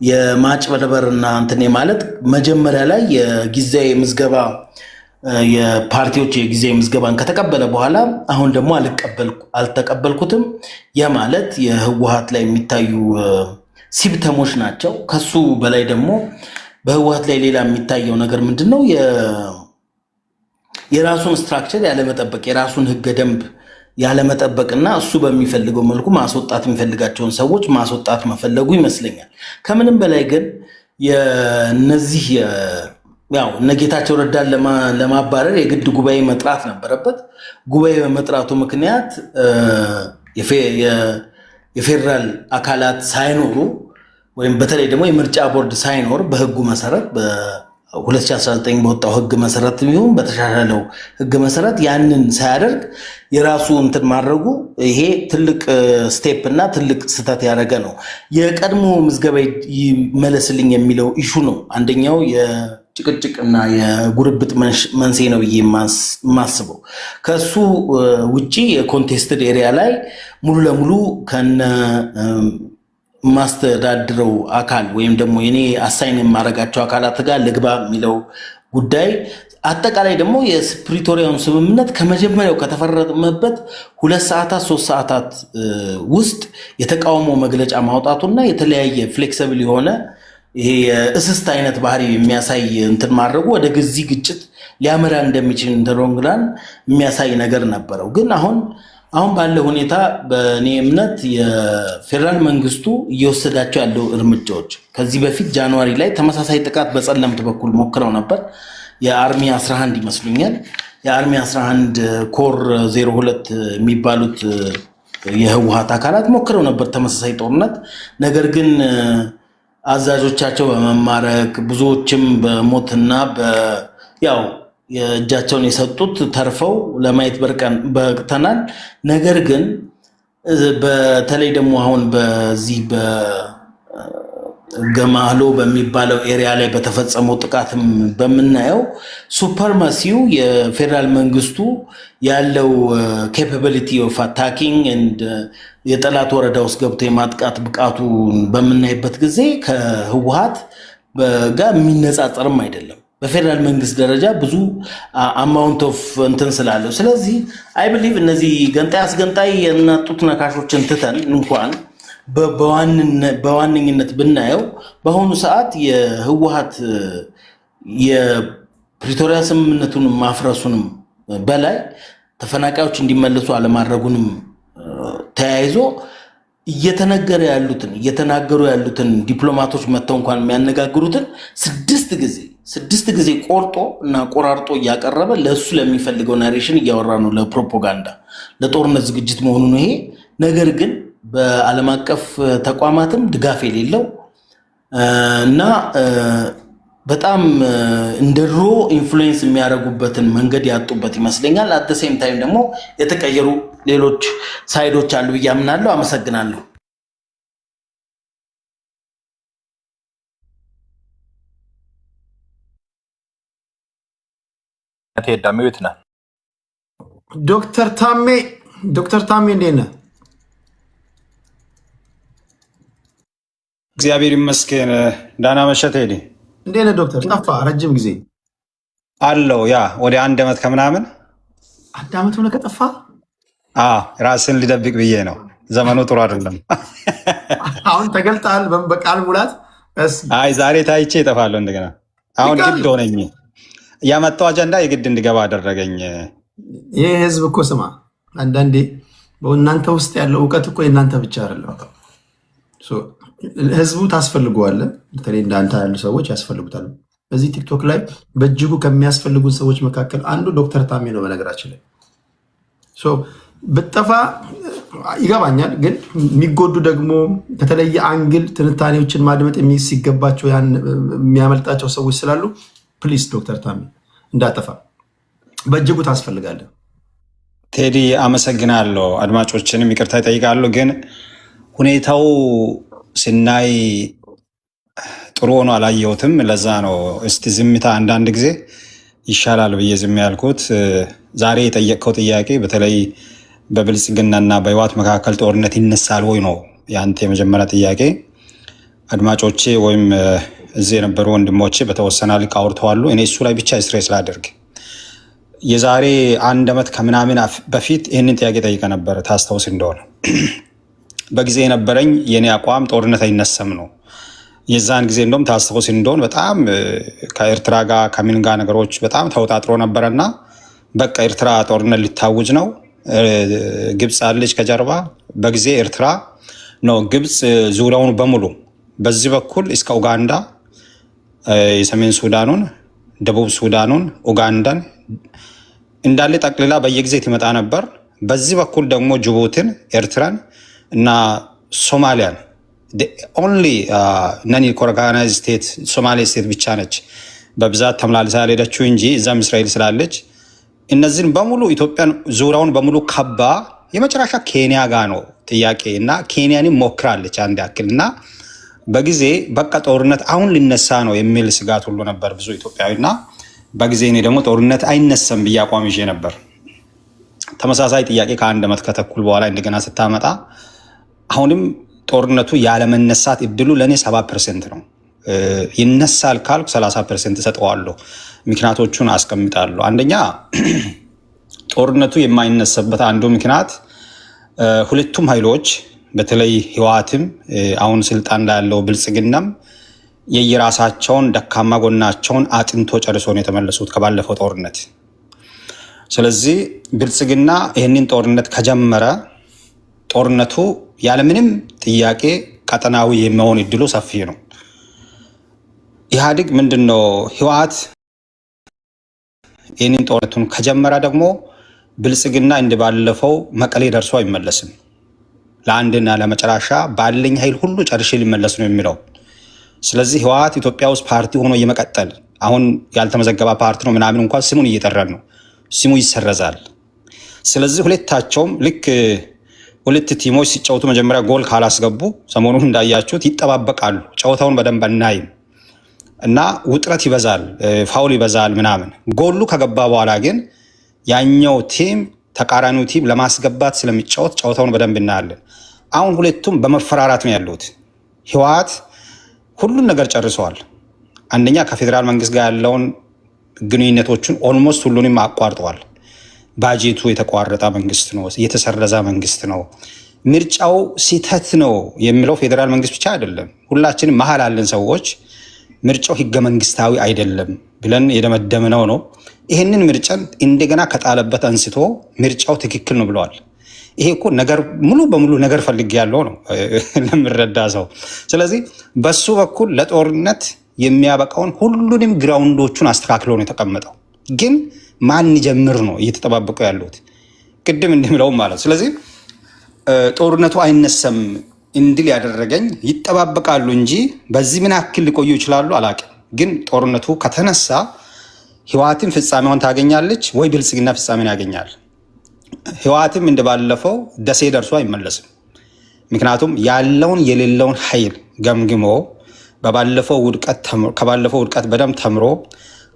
የማጭበርበርና እንትን ማለት መጀመሪያ ላይ የጊዜያዊ ምዝገባ የፓርቲዎች የጊዜያዊ ምዝገባን ከተቀበለ በኋላ አሁን ደግሞ አልተቀበልኩትም የማለት የህወሓት ላይ የሚታዩ ሲምፕተሞች ናቸው። ከሱ በላይ ደግሞ በህወሓት ላይ ሌላ የሚታየው ነገር ምንድነው? የራሱን ስትራክቸር ያለመጠበቅ፣ የራሱን ህገ ደንብ ያለመጠበቅና እሱ በሚፈልገው መልኩ ማስወጣት የሚፈልጋቸውን ሰዎች ማስወጣት መፈለጉ ይመስለኛል። ከምንም በላይ ግን የነዚህ ያው እነ ጌታቸው ረዳን ለማባረር የግድ ጉባኤ መጥራት ነበረበት። ጉባኤ በመጥራቱ ምክንያት የፌዴራል አካላት ሳይኖሩ ወይም በተለይ ደግሞ የምርጫ ቦርድ ሳይኖር በህጉ መሰረት በ2019 በወጣው ህግ መሰረት ቢሆን በተሻሻለው ህግ መሰረት ያንን ሳያደርግ የራሱ እንትን ማድረጉ ይሄ ትልቅ ስቴፕ እና ትልቅ ስህተት ያደረገ ነው። የቀድሞ ምዝገባ ይመለስልኝ የሚለው ኢሹ ነው አንደኛው የጭቅጭቅና የጉርብጥ መንስኤ ነው ብዬ የማስበው። ከሱ ውጪ የኮንቴስትድ ኤሪያ ላይ ሙሉ ለሙሉ ከነ ማስተዳድረው አካል ወይም ደግሞ የኔ አሳይን የማረጋቸው አካላት ጋር ልግባ የሚለው ጉዳይ አጠቃላይ ደግሞ የፕሪቶሪያውን ስምምነት ከመጀመሪያው ከተፈረመበት 2 ሰዓታት 3 ሰዓታት ውስጥ የተቃውሞ መግለጫ ማውጣቱና የተለያየ ፍሌክሲብል የሆነ ይሄ የእስስት አይነት ባህሪ የሚያሳይ እንትን ማድረጉ ወደ ግዚህ ግጭት ሊያመራ እንደሚችል እንደሮንግራን የሚያሳይ ነገር ነበረው። ግን አሁን ባለው ሁኔታ በእኔ እምነት የፌዴራል መንግስቱ እየወሰዳቸው ያለው እርምጃዎች ከዚህ በፊት ጃንዋሪ ላይ ተመሳሳይ ጥቃት በጸለምት በኩል ሞክረው ነበር። የአርሚ 11 ይመስሉኛል የአርሚ 11 ኮር 02 የሚባሉት የህወሓት አካላት ሞክረው ነበር ተመሳሳይ ጦርነት። ነገር ግን አዛዦቻቸው በመማረክ ብዙዎችም በሞትና ያው የእጃቸውን የሰጡት ተርፈው ለማየት በቅተናል። ነገር ግን በተለይ ደግሞ አሁን በዚህ በገማሎ በሚባለው ኤሪያ ላይ በተፈጸመው ጥቃትም በምናየው ሱፐርማሲው የፌዴራል መንግስቱ ያለው ኬፓቢሊቲ ኦፍ አታኪንግ ኤንድ የጠላት ወረዳ ውስጥ ገብቶ የማጥቃት ብቃቱ በምናይበት ጊዜ ከህወሓት ጋር የሚነጻጸርም አይደለም። በፌዴራል መንግስት ደረጃ ብዙ አማውንት ኦፍ እንትን ስላለው፣ ስለዚህ አይ ብሊቭ እነዚህ ገንጣይ አስገንጣይ የናጡት ነካሾችን ትተን እንኳን በዋነኝነት ብናየው በአሁኑ ሰዓት የህወሓት የፕሪቶሪያ ስምምነቱን ማፍረሱንም በላይ ተፈናቃዮች እንዲመለሱ አለማድረጉንም ተያይዞ እየተናገሩ ያሉትን ዲፕሎማቶች መጥተው እንኳን የሚያነጋግሩትን 6 ጊዜ ቆርጦ እና ቆራርጦ እያቀረበ ለሱ ለሚፈልገው ናሬሽን እያወራ ነው፣ ለፕሮፓጋንዳ ለጦርነት ዝግጅት መሆኑ ነው ይሄ ነገር። ግን በዓለም አቀፍ ተቋማትም ድጋፍ የሌለው እና በጣም እንደድሮ ኢንፍሉዌንስ የሚያደርጉበትን መንገድ ያጡበት ይመስለኛል። አት ዘ ሴም ታይም ደግሞ የተቀየሩ ሌሎች ሳይዶች አሉ ብዬ አምናለሁ። አመሰግናለሁ። ዳሚት ነህ ዶክተር ታሜ እንዴት ነህ? እግዚአብሔር ይመስገን። ዳና መሸት ሄዴ እንዴት ነህ ዶክተር? ጠፋ ረጅም ጊዜ አለው። ያ ወደ 1 ዓመት ከምናምን 1 ዓመት ሆነ ከጠፋ። ራስን ሊደብቅ ብዬ ነው። ዘመኑ ጥሩ አይደለም። አሁን ተገልጣል በቃል ሙላት። አይ ዛሬ ታይቼ እጠፋለሁ እንደገና። አሁን ግድ ሆነኝ። ያመጣው አጀንዳ የግድ እንድገባ አደረገኝ። ይህ ህዝብ እኮ ስማ፣ አንዳንዴ በእናንተ ውስጥ ያለው እውቀት እኮ የእናንተ ብቻ አይደለም። ህዝቡ ታስፈልገዋለህ። በተለይ እንዳንተ ያሉ ሰዎች ያስፈልጉታል። በዚህ ቲክቶክ ላይ በእጅጉ ከሚያስፈልጉን ሰዎች መካከል አንዱ ዶክተር ታሜ ነው። በነገራችን ላይ ብጠፋ ይገባኛል። ግን የሚጎዱ ደግሞ ከተለየ አንግል ትንታኔዎችን ማድመጥ ሲገባቸው ያን የሚያመልጣቸው ሰዎች ስላሉ ፕሊስ ዶክተር ታሚ እንዳጠፋ በእጅጉ ታስፈልጋለን። ቴዲ አመሰግናለሁ። አድማጮችንም ይቅርታ ይጠይቃሉ። ግን ሁኔታው ስናይ ጥሩ ሆኖ አላየሁትም። ለዛ ነው እስቲ ዝምታ አንዳንድ ጊዜ ይሻላል ብዬ ዝም ያልኩት። ዛሬ የጠየቅከው ጥያቄ በተለይ በብልጽግናና በህወሓት መካከል ጦርነት ይነሳል ወይ ነው የአንተ የመጀመሪያ ጥያቄ። አድማጮቼ ወይም እዚህ የነበሩ ወንድሞቼ በተወሰነ ልክ አውርተዋሉ። እኔ እሱ ላይ ብቻ ስትሬስ ላደርግ። የዛሬ 1 ዓመት ከምናምን በፊት ይህንን ጥያቄ ጠይቀ ነበር፣ ታስታውስ እንደሆነ። በጊዜ የነበረኝ የኔ አቋም ጦርነት አይነሳም ነው። የዛን ጊዜ እንደውም ታስታውስ እንደሆነ በጣም ከኤርትራ ጋር ከምን ጋር ነገሮች በጣም ተወጣጥሮ ነበረና በቃ ኤርትራ ጦርነት ሊታውጅ ነው፣ ግብፅ አለች ከጀርባ። በጊዜ ኤርትራ ነው ግብፅ ዙሪያውን በሙሉ በዚህ በኩል እስከ ኡጋንዳ የሰሜን ሱዳኑን፣ ደቡብ ሱዳኑን፣ ኡጋንዳን እንዳለ ጠቅልላ በየጊዜ ትመጣ ነበር። በዚህ በኩል ደግሞ ጅቡቲን፣ ኤርትራን እና ሶማሊያን ኦንሊ ነን ኮርጋናይዝ ስቴት ሶማሌ ስቴት ብቻ ነች በብዛት ተመላልሳ ያልሄደችው እንጂ እዛም እስራኤል ስላለች እነዚህን በሙሉ ኢትዮጵያን ዙሪያውን በሙሉ ከባ የመጨረሻ ኬንያ ጋር ነው ጥያቄ እና ኬንያንም ሞክራለች አንድ ያክል እና በጊዜ በቃ ጦርነት አሁን ሊነሳ ነው የሚል ስጋት ሁሉ ነበር ብዙ ኢትዮጵያዊ እና በጊዜ እኔ ደግሞ ጦርነት አይነሳም ብዬ አቋም ይዤ ነበር። ተመሳሳይ ጥያቄ ከ1 ዓመት ከተኩል በኋላ እንደገና ስታመጣ አሁንም ጦርነቱ ያለመነሳት እድሉ ለእኔ 70% ነው። ይነሳል ካልኩ 30% እሰጠዋለሁ። ምክንያቶቹን አስቀምጣለሁ። አንደኛ ጦርነቱ የማይነሳበት አንዱ ምክንያት ሁለቱም ኃይሎች በተለይ ህወሓትም አሁን ስልጣን ላይ ያለው ብልጽግናም የየራሳቸውን ደካማ ጎናቸውን አጥንቶ ጨርሶ ነው የተመለሱት ከባለፈው ጦርነት። ስለዚህ ብልጽግና ይህንን ጦርነት ከጀመረ ጦርነቱ ያለምንም ጥያቄ ቀጠናዊ የሚሆን እድሉ ሰፊ ነው። ኢህአዴግ ምንድነው ህወሓት ይህንን ጦርነቱን ከጀመረ ደግሞ ብልጽግና እንደባለፈው መቀሌ ደርሶ አይመለስም። ለአንድና ለመጨረሻ ባለኝ ኃይል ሁሉ ጨርሼ ሊመለስ ነው የሚለው። ስለዚህ ህወሓት ኢትዮጵያ ውስጥ ፓርቲ ሆኖ የመቀጠል አሁን ያልተመዘገበ ፓርቲ ነው ምናምን እንኳን ስሙን እየጠራን ነው፣ ስሙ ይሰረዛል። ስለዚህ ሁለታቸውም ልክ ሁለት ቲሞች ሲጫወቱ መጀመሪያ ጎል ካላስገቡ ሰሞኑን እንዳያችሁት ይጠባበቃሉ። ጨዋታውን በደንብ አናይም እና ውጥረት ይበዛል፣ ፋውል ይበዛል ምናምን። ጎሉ ከገባ በኋላ ግን ያኛው ቲም ተቃራኒው ቲም ለማስገባት ስለሚጫወት ጨዋታውን በደንብ እናያለን። አሁን ሁለቱም በመፈራራት ነው ያሉት። ህወሓት ሁሉን ነገር ጨርሰዋል። አንደኛ ከፌዴራል መንግስት ጋር ያለውን ግንኙነቶችን ኦልሞስት ሁሉንም አቋርጠዋል። ባጀቱ የተቋረጠ መንግስት ነው፣ የተሰረዘ መንግስት ነው። ምርጫው ሲተት ነው የሚለው ፌዴራል መንግስት ብቻ አይደለም፣ ሁላችንም መሀል ያለን ሰዎች ምርጫው ህገ መንግስታዊ አይደለም ብለን የደመደምነው ነው። ይህንን ምርጫን እንደገና ከጣለበት አንስቶ ምርጫው ትክክል ነው ብለዋል። ይሄ እኮ ነገር ሙሉ በሙሉ ነገር ፈልግ ያለው ነው ለምረዳ ሰው። ስለዚህ በሱ በኩል ለጦርነት የሚያበቃውን ሁሉንም ግራውንዶቹን አስተካክሎ ነው የተቀመጠው። ግን ማን ጀምር ነው እየተጠባበቁ ያሉት ቅድም እንደምለው ማለት። ስለዚህ ጦርነቱ አይነሳም እንድል ያደረገኝ ይጠባበቃሉ እንጂ በዚህ ምን ያክል ሊቆዩ ይችላሉ አላውቅም። ግን ጦርነቱ ከተነሳ ህወሓትም ፍጻሜውን ታገኛለች ወይ ብልጽግና ፍጻሜን ያገኛል። ህወሓትም እንደባለፈው ደሴ ደርሶ አይመለስም። ምክንያቱም ያለውን የሌለውን ኃይል ገምግሞ ከባለፈው ውድቀት በደንብ ተምሮ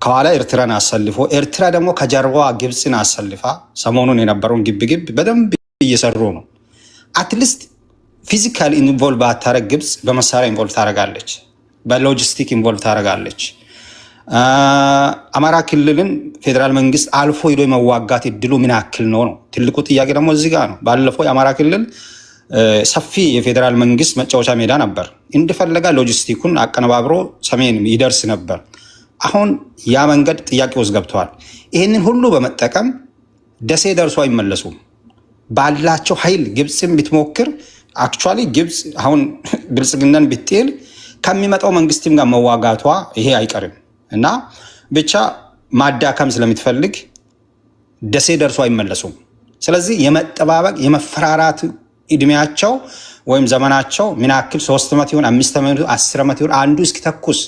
ከኋላ ኤርትራን አሰልፎ ኤርትራ ደግሞ ከጀርባዋ ግብፅን አሰልፋ ሰሞኑን የነበረውን ግብግብ በደንብ እየሰሩ ነው። አትሊስት ፊዚካል ኢንቮልቭ አታረግ ግብፅ በመሳሪያ ኢንቮልቭ ታደርጋለች፣ በሎጂስቲክ ኢንቮልቭ ታደርጋለች። አማራ ክልልን ፌዴራል መንግስት አልፎ ሄዶ የመዋጋት እድሉ ምን ያክል ነው ነው ትልቁ ጥያቄ። ደግሞ እዚህ ጋር ነው። ባለፈው የአማራ ክልል ሰፊ የፌዴራል መንግስት መጫወቻ ሜዳ ነበር። እንደፈለጋ ሎጂስቲኩን አቀነባብሮ ሰሜን ይደርስ ነበር። አሁን ያ መንገድ ጥያቄ ውስጥ ገብተዋል። ይህንን ሁሉ በመጠቀም ደሴ ደርሶ አይመለሱም። ባላቸው ኃይል ግብፅን ብትሞክር አክቹዋሊ ግብፅ አሁን ብልጽግናን ብትል ከሚመጣው መንግስትም ጋር መዋጋቷ ይሄ አይቀርም እና ብቻ ማዳከም ስለምትፈልግ ደሴ ደርሶ አይመለሱም። ስለዚህ የመጠባበቅ የመፈራራት እድሜያቸው ወይም ዘመናቸው ምን ያክል 3 ዓመት ይሁን 5 ዓመት ይሁን 10 ዓመት ይሁን አንዱ እስኪተኩስ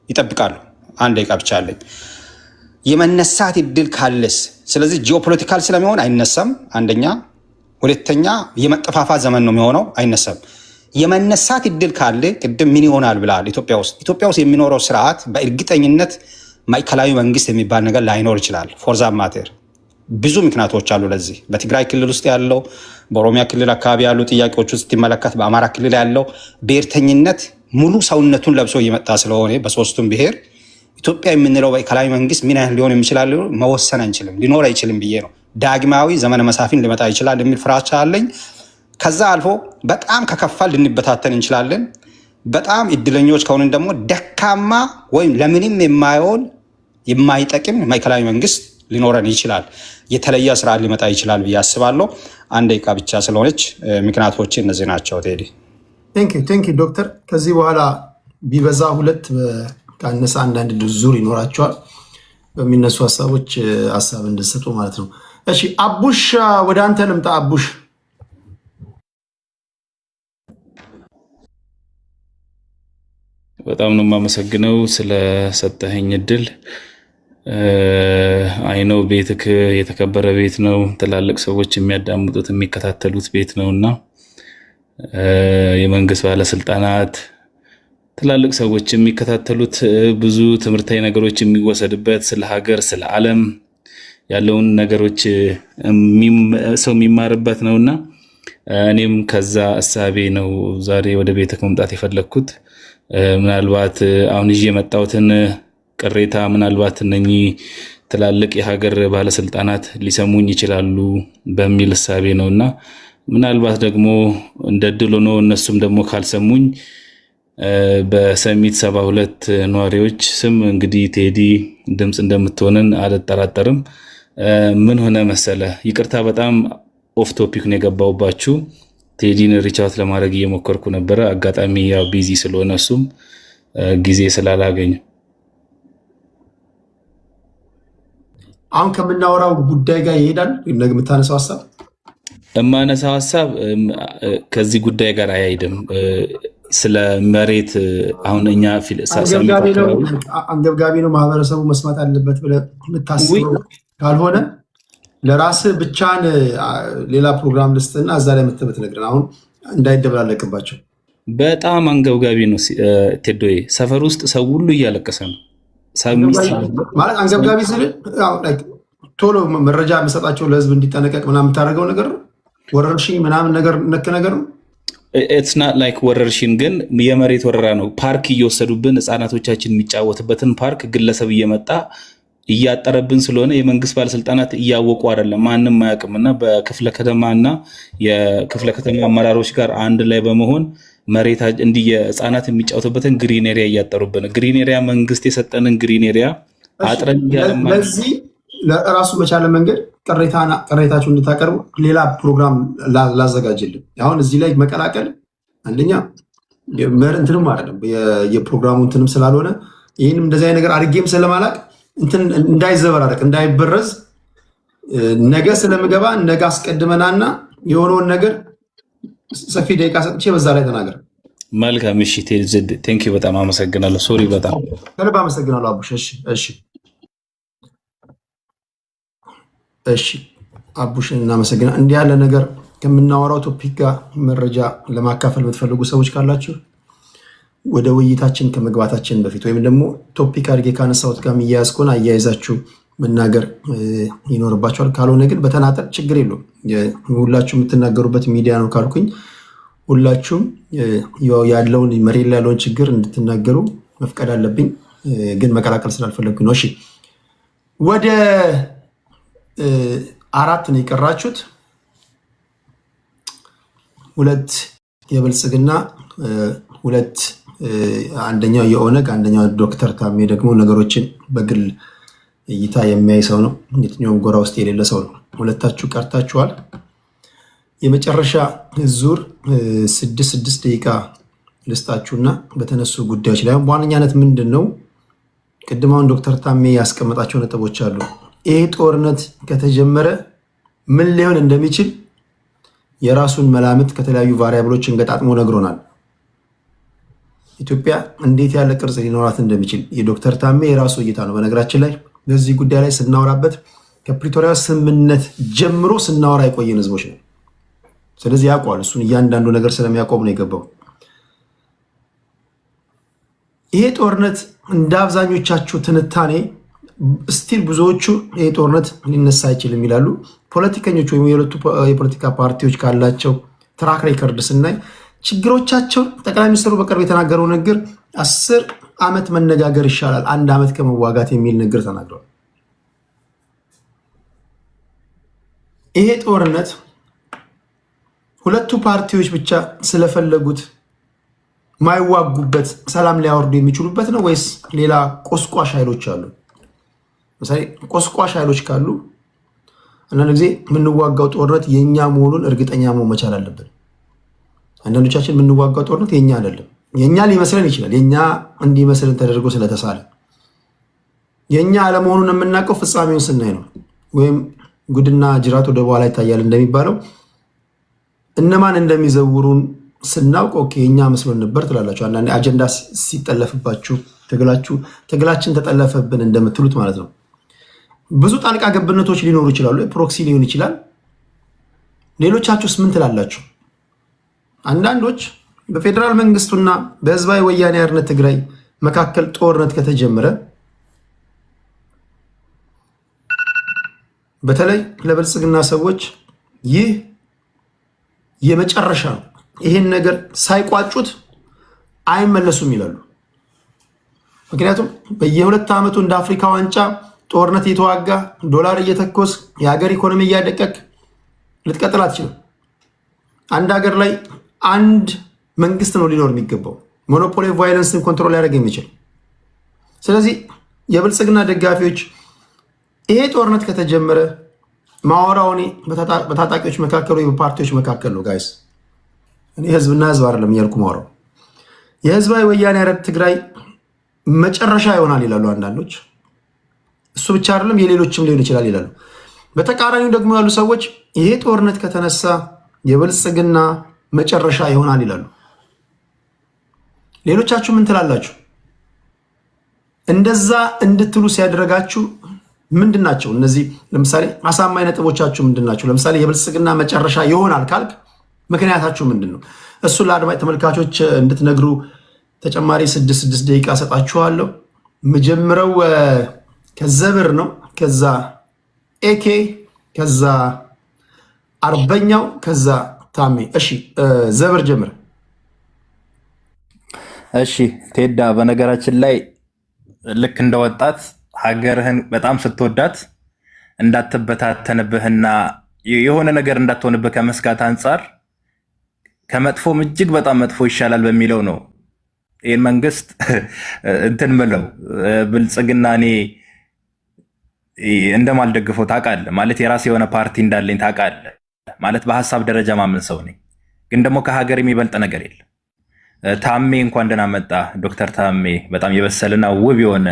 ይጠብቃሉ። አንድ ደቂቃ ብቻ አለኝ። የመነሳት እድል ካለስ ስለዚህ ጂኦፖለቲካል ስለሚሆን አይነሳም። አንደኛ። ሁለተኛ የመጠፋፋት ዘመን ነው የሚሆነው፣ አይነሳም። የመነሳት እድል ካለ ቅድም ምን ይሆናል ብላል። ኢትዮጵያ ውስጥ የሚኖረው ስርዓት በእርግጠኝነት ማዕከላዊ መንግስት የሚባል ነገር ላይኖር ይችላል። ፎርዛ ማቴር ብዙ ምክንያቶች አሉ ለዚህ። በትግራይ ክልል ውስጥ ያለው፣ በኦሮሚያ ክልል አካባቢ ያሉ ጥያቄዎች ውስጥ ስትመለከት፣ በአማራ ክልል ያለው ብሔርተኝነት ሙሉ ሰውነቱን ለብሶ እየመጣ ስለሆነ በሶስቱም ብሔር ኢትዮጵያ የምንለው ማዕከላዊ መንግስት ምን ያህል ሊሆን የሚችላል መወሰን አንችልም፣ ሊኖር አይችልም ብዬ ነው። ዳግማዊ ዘመነ መሳፍንት ሊመጣ ይችላል የሚል ፍራቻ አለኝ። ከዛ አልፎ በጣም ከከፋል ልንበታተን እንችላለን። በጣም እድለኞች ከሆንን ደግሞ ደካማ ወይም ለምንም የማይሆን የማይጠቅም ማዕከላዊ መንግስት ሊኖረን ይችላል። የተለየ ስራ ሊመጣ ይችላል ብዬ አስባለሁ። አንድ ደቂቃ ብቻ ስለሆነች ምክንያቶች እነዚህ ናቸው። ቴዲ ቴንክ ዩ ዶክተር። ከዚህ በኋላ ቢበዛ 2 ካነሳ አንዳንድ ዙር ይኖራቸዋል በሚነሱ ሀሳቦች ሀሳብ እንድሰጡ ማለት ነው። እሺ አቡሽ ወደ አንተ ልምጣ። አቡሽ በጣም ነው የማመሰግነው ስለሰጠኸኝ እድል። አይነው ቤትክ የተከበረ ቤት ነው። ትላልቅ ሰዎች የሚያዳምጡት የሚከታተሉት ቤት ነውና የመንግስት ባለስልጣናት፣ ትላልቅ ሰዎች የሚከታተሉት ብዙ ትምህርታዊ ነገሮች የሚወሰድበት ስለ ሀገር፣ ስለ ዓለም ያለውን ነገሮች ሰው የሚማርበት ነውና እኔም ከዛ እሳቤ ነው ዛሬ ወደ ቤትክ መምጣት የፈለግኩት። ምናልባት አሁን ይዤ የመጣሁትን ቅሬታ ምናልባት እነኚህ ትላልቅ የሀገር ባለስልጣናት ሊሰሙኝ ይችላሉ በሚል እሳቤ ነውና ምናልባት ደግሞ እንደ ድል ሆኖ እነሱም ደግሞ ካልሰሙኝ በሰሚት 72 ነዋሪዎች ስም እንግዲህ ቴዲ ድምፅ እንደምትሆንን አልጠራጠርም። ምን ሆነ መሰለ፣ ይቅርታ በጣም ኦፍ ቶፒክ ነው የገባውባችሁ። ቴዲን ሪቻውት ለማድረግ እየሞከርኩ ነበረ። አጋጣሚ ያው ቢዚ ስለሆነ እሱም ጊዜ ስላላገኝ አሁን ከምናወራው ጉዳይ ጋር ይሄዳል። የምታነሳው ሀሳብ የማነሳው ሀሳብ ከዚህ ጉዳይ ጋር አይሄድም። ስለ መሬት አሁን እኛ አንገብጋቢ ነው ማህበረሰቡ መስማት አለበት ብለህ የምታስበው ካልሆነ ለራስህ ብቻን ሌላ ፕሮግራም ልስጥና እዛ ላይ መተበት ነግረን አሁን እንዳይደበላለቅባቸው። በጣም አንገብጋቢ ነው ቴዶዬ። ሰፈር ውስጥ ሰው ሁሉ እያለቀሰ ነው። ማለት አንገብጋቢ ስል ቶሎ መረጃ የምሰጣቸው ለህዝብ እንዲጠነቀቅ ምናምን የምታደርገው ነገር ነው። ወረርሽኝ ምናምን ነገር ነክ ነገር ነው። ኢትስ ናት ላይክ ወረርሽኝ፣ ግን የመሬት ወረራ ነው። ፓርክ እየወሰዱብን ህፃናቶቻችን የሚጫወትበትን ፓርክ ግለሰብ እየመጣ እያጠረብን ስለሆነ የመንግስት ባለስልጣናት እያወቁ አይደለም፣ ማንም አያውቅም። እና በክፍለ ከተማና የክፍለ ከተማ አመራሮች ጋር አንድ ላይ በመሆን መሬት እንዲህ የህፃናት የሚጫወቱበትን ግሪን ኤሪያ እያጠሩብን፣ ግሪን ኤሪያ መንግስት የሰጠንን ግሪን ኤሪያ አጥረን እያለማ ለዚህ ለራሱ በቻለ መንገድ ቅሬታችሁ እንድታቀርቡ ሌላ ፕሮግራም ላዘጋጅልን። አሁን እዚህ ላይ መቀላቀል አንደኛ እንትንም አይደለም የፕሮግራሙ እንትንም ስላልሆነ ይህንም እንደዚህ አይነት ነገር አድርጌም ስለማላቅ እንዳይዘበራረቅ እንዳይበረዝ ነገ ስለምገባ ነገ አስቀድመናና የሆነውን ነገር ሰፊ ደቂቃ ሰጥቼ በዛ ላይ ተናገር። መልካም። እሺ ቴንክ ዩ በጣም አመሰግናለሁ። ሶሪ በጣም ከልብ አመሰግናለሁ አቡሽ። እሺ አቡሽ እናመሰግናለን። እንዲህ ያለ ነገር ከምናወራው ቶፒክ ጋር መረጃ ለማካፈል የምትፈልጉ ሰዎች ካላችሁ ወደ ውይይታችን ከመግባታችን በፊት ወይም ደግሞ ቶፒክ አድርጌ ካነሳሁት ጋር የሚያያዝ ከሆነ አያይዛችሁ መናገር ይኖርባችኋል። ካልሆነ ግን በተናጠል ችግር የለውም። ሁላችሁ የምትናገሩበት ሚዲያ ነው ካልኩኝ ሁላችሁም ያለውን መሬት ላይ ያለውን ችግር እንድትናገሩ መፍቀድ አለብኝ። ግን መቀላቀል ስላልፈለግኩኝ ነው። እሺ ወደ 4 ነው የቀራችሁት። 2 የብልጽግና 2 አንደኛው የኦነግ አንደኛው ዶክተር ታሜ ደግሞ ነገሮችን በግል እይታ የሚያይ ሰው ነው። የትኛውም ጎራ ውስጥ የሌለ ሰው ነው። ሁለታችሁ ቀርታችኋል። የመጨረሻ ዙር 6 ደቂቃ ልስጣችሁና በተነሱ ጉዳዮች ላይ በዋነኛነት ምንድን ነው ቅድማውን ዶክተር ታሜ ያስቀመጣቸው ነጥቦች አሉ። ይሄ ጦርነት ከተጀመረ ምን ሊሆን እንደሚችል የራሱን መላምት ከተለያዩ ቫሪያብሎችን ገጣጥሞ ነግሮናል። ኢትዮጵያ እንዴት ያለ ቅርጽ ሊኖራት እንደሚችል የዶክተር ታሜ የራሱ እይታ ነው። በነገራችን ላይ በዚህ ጉዳይ ላይ ስናወራበት ከፕሪቶሪያ ስምምነት ጀምሮ ስናወራ የቆየን ህዝቦች ነው። ስለዚህ ያውቀዋል። እሱን እያንዳንዱ ነገር ስለሚያቆም ነው የገባው። ይሄ ጦርነት እንደ አብዛኞቻችሁ ትንታኔ ስቲል ብዙዎቹ ይሄ ጦርነት ሊነሳ አይችልም ይላሉ። ፖለቲከኞች ወይም የሁለቱ የፖለቲካ ፓርቲዎች ካላቸው ትራክ ሬከርድ ስናይ ችግሮቻቸውን ጠቅላይ ሚኒስትሩ በቅርብ የተናገረው ንግግር 10 ዓመት መነጋገር ይሻላል 1 ዓመት ከመዋጋት የሚል ንግግር ተናግረዋል። ይሄ ጦርነት ሁለቱ ፓርቲዎች ብቻ ስለፈለጉት ማይዋጉበት ሰላም ሊያወርዱ የሚችሉበት ነው ወይስ ሌላ ቆስቋሽ ኃይሎች አሉ? ለምሳሌ ቆስቋሽ ኃይሎች ካሉ አንዳንድ ጊዜ የምንዋጋው ጦርነት የኛ መሆኑን እርግጠኛ መሆን መቻል አለብን። አንዳንዶቻችን የምንዋጋው ጦርነት የኛ አይደለም። የኛ ሊመስለን ይችላል። የኛ እንዲመስልን ተደርጎ ስለተሳለ የኛ አለመሆኑን የምናውቀው ፍጻሜውን ስናይ ነው። ወይም ጉድና ጅራት ወደ በኋላ ይታያል እንደሚባለው እነማን እንደሚዘውሩን ስናውቅ ኦኬ የኛ መስሎን ነበር ትላላችሁ። አንዳንዴ አጀንዳ ሲጠለፍባችሁ ትግላችን ተጠለፈብን እንደምትሉት ማለት ነው። ብዙ ጣልቃ ገብነቶች ሊኖሩ ይችላሉ። ፕሮክሲ ሊሆን ይችላል። ሌሎቻችሁስ ምን ትላላችሁ? አንዳንዶች በፌዴራል መንግስቱና በህዝባዊ ወያኔ ሓርነት ትግራይ መካከል ጦርነት ከተጀመረ በተለይ ለብልጽግና ሰዎች ይህ የመጨረሻ ነው፣ ይህን ነገር ሳይቋጩት አይመለሱም ይላሉ። ምክንያቱም በየ2 ዓመቱ እንደ አፍሪካ ዋንጫ ጦርነት እየተዋጋ ዶላር እየተኮስ የሀገር ኢኮኖሚ እያደቀቅ ልትቀጥል አትችልም። አንድ ሀገር ላይ አንድ መንግስት ነው ሊኖር የሚገባው ሞኖፖሊ ቫይለንስን ኮንትሮል ሊያደርግ የሚችል። ስለዚህ የብልጽግና ደጋፊዎች ይሄ ጦርነት ከተጀመረ ማወራው እኔ በታጣቂዎች መካከል ወይ በፓርቲዎች መካከል ነው ጋይስ። እኔ ህዝብና ህዝብ አይደለም እያልኩ ማወራው የህዝባዊ ወያኔ ሓርነት ትግራይ መጨረሻ ይሆናል ይላሉ አንዳንዶች። እሱ ብቻ አይደለም የሌሎችም ሊሆን ይችላል ይላሉ። በተቃራኒው ደግሞ ያሉ ሰዎች ይሄ ጦርነት ከተነሳ የብልጽግና መጨረሻ ይሆናል ይላሉ። ሌሎቻችሁ ምን ትላላችሁ? እንደዛ እንድትሉ ሲያደርጋችሁ ምንድናቸው? እነዚህ ለምሳሌ አሳማኝ ነጥቦቻችሁ ምንድናቸው? ለምሳሌ የብልጽግና መጨረሻ ይሆናል ካልክ ምክንያታችሁ ምንድን ነው? እሱን ለአድማጭ ተመልካቾች እንድትነግሩ ተጨማሪ 6 ደቂቃ ሰጣችኋለሁ። መጀመሪያው ከዘብር ነው፣ ከዛ ኤኬ፣ ከዛ አርበኛው፣ ከዛ ታሜ። እሺ ዘብር ጀምር። እሺ ቴዳ፣ በነገራችን ላይ ልክ እንደ ወጣት ሀገርህን በጣም ስትወዳት እንዳትበታተንብህና የሆነ ነገር እንዳትሆንብህ ከመስጋት አንጻር ከመጥፎም እጅግ በጣም መጥፎ ይሻላል በሚለው ነው ይህን መንግስት እንትን ምለው። ብልጽግና እኔ እንደማልደግፈው ታውቃለህ። ማለት የራሴ የሆነ ፓርቲ እንዳለኝ ታውቃለህ። ማለት በሀሳብ ደረጃ ማምን ሰው ነኝ። ግን ደግሞ ከሀገር የሚበልጥ ነገር የለም። ታሜ እንኳን ደህና መጣ ዶክተር ታሜ። በጣም የበሰልና ውብ የሆነ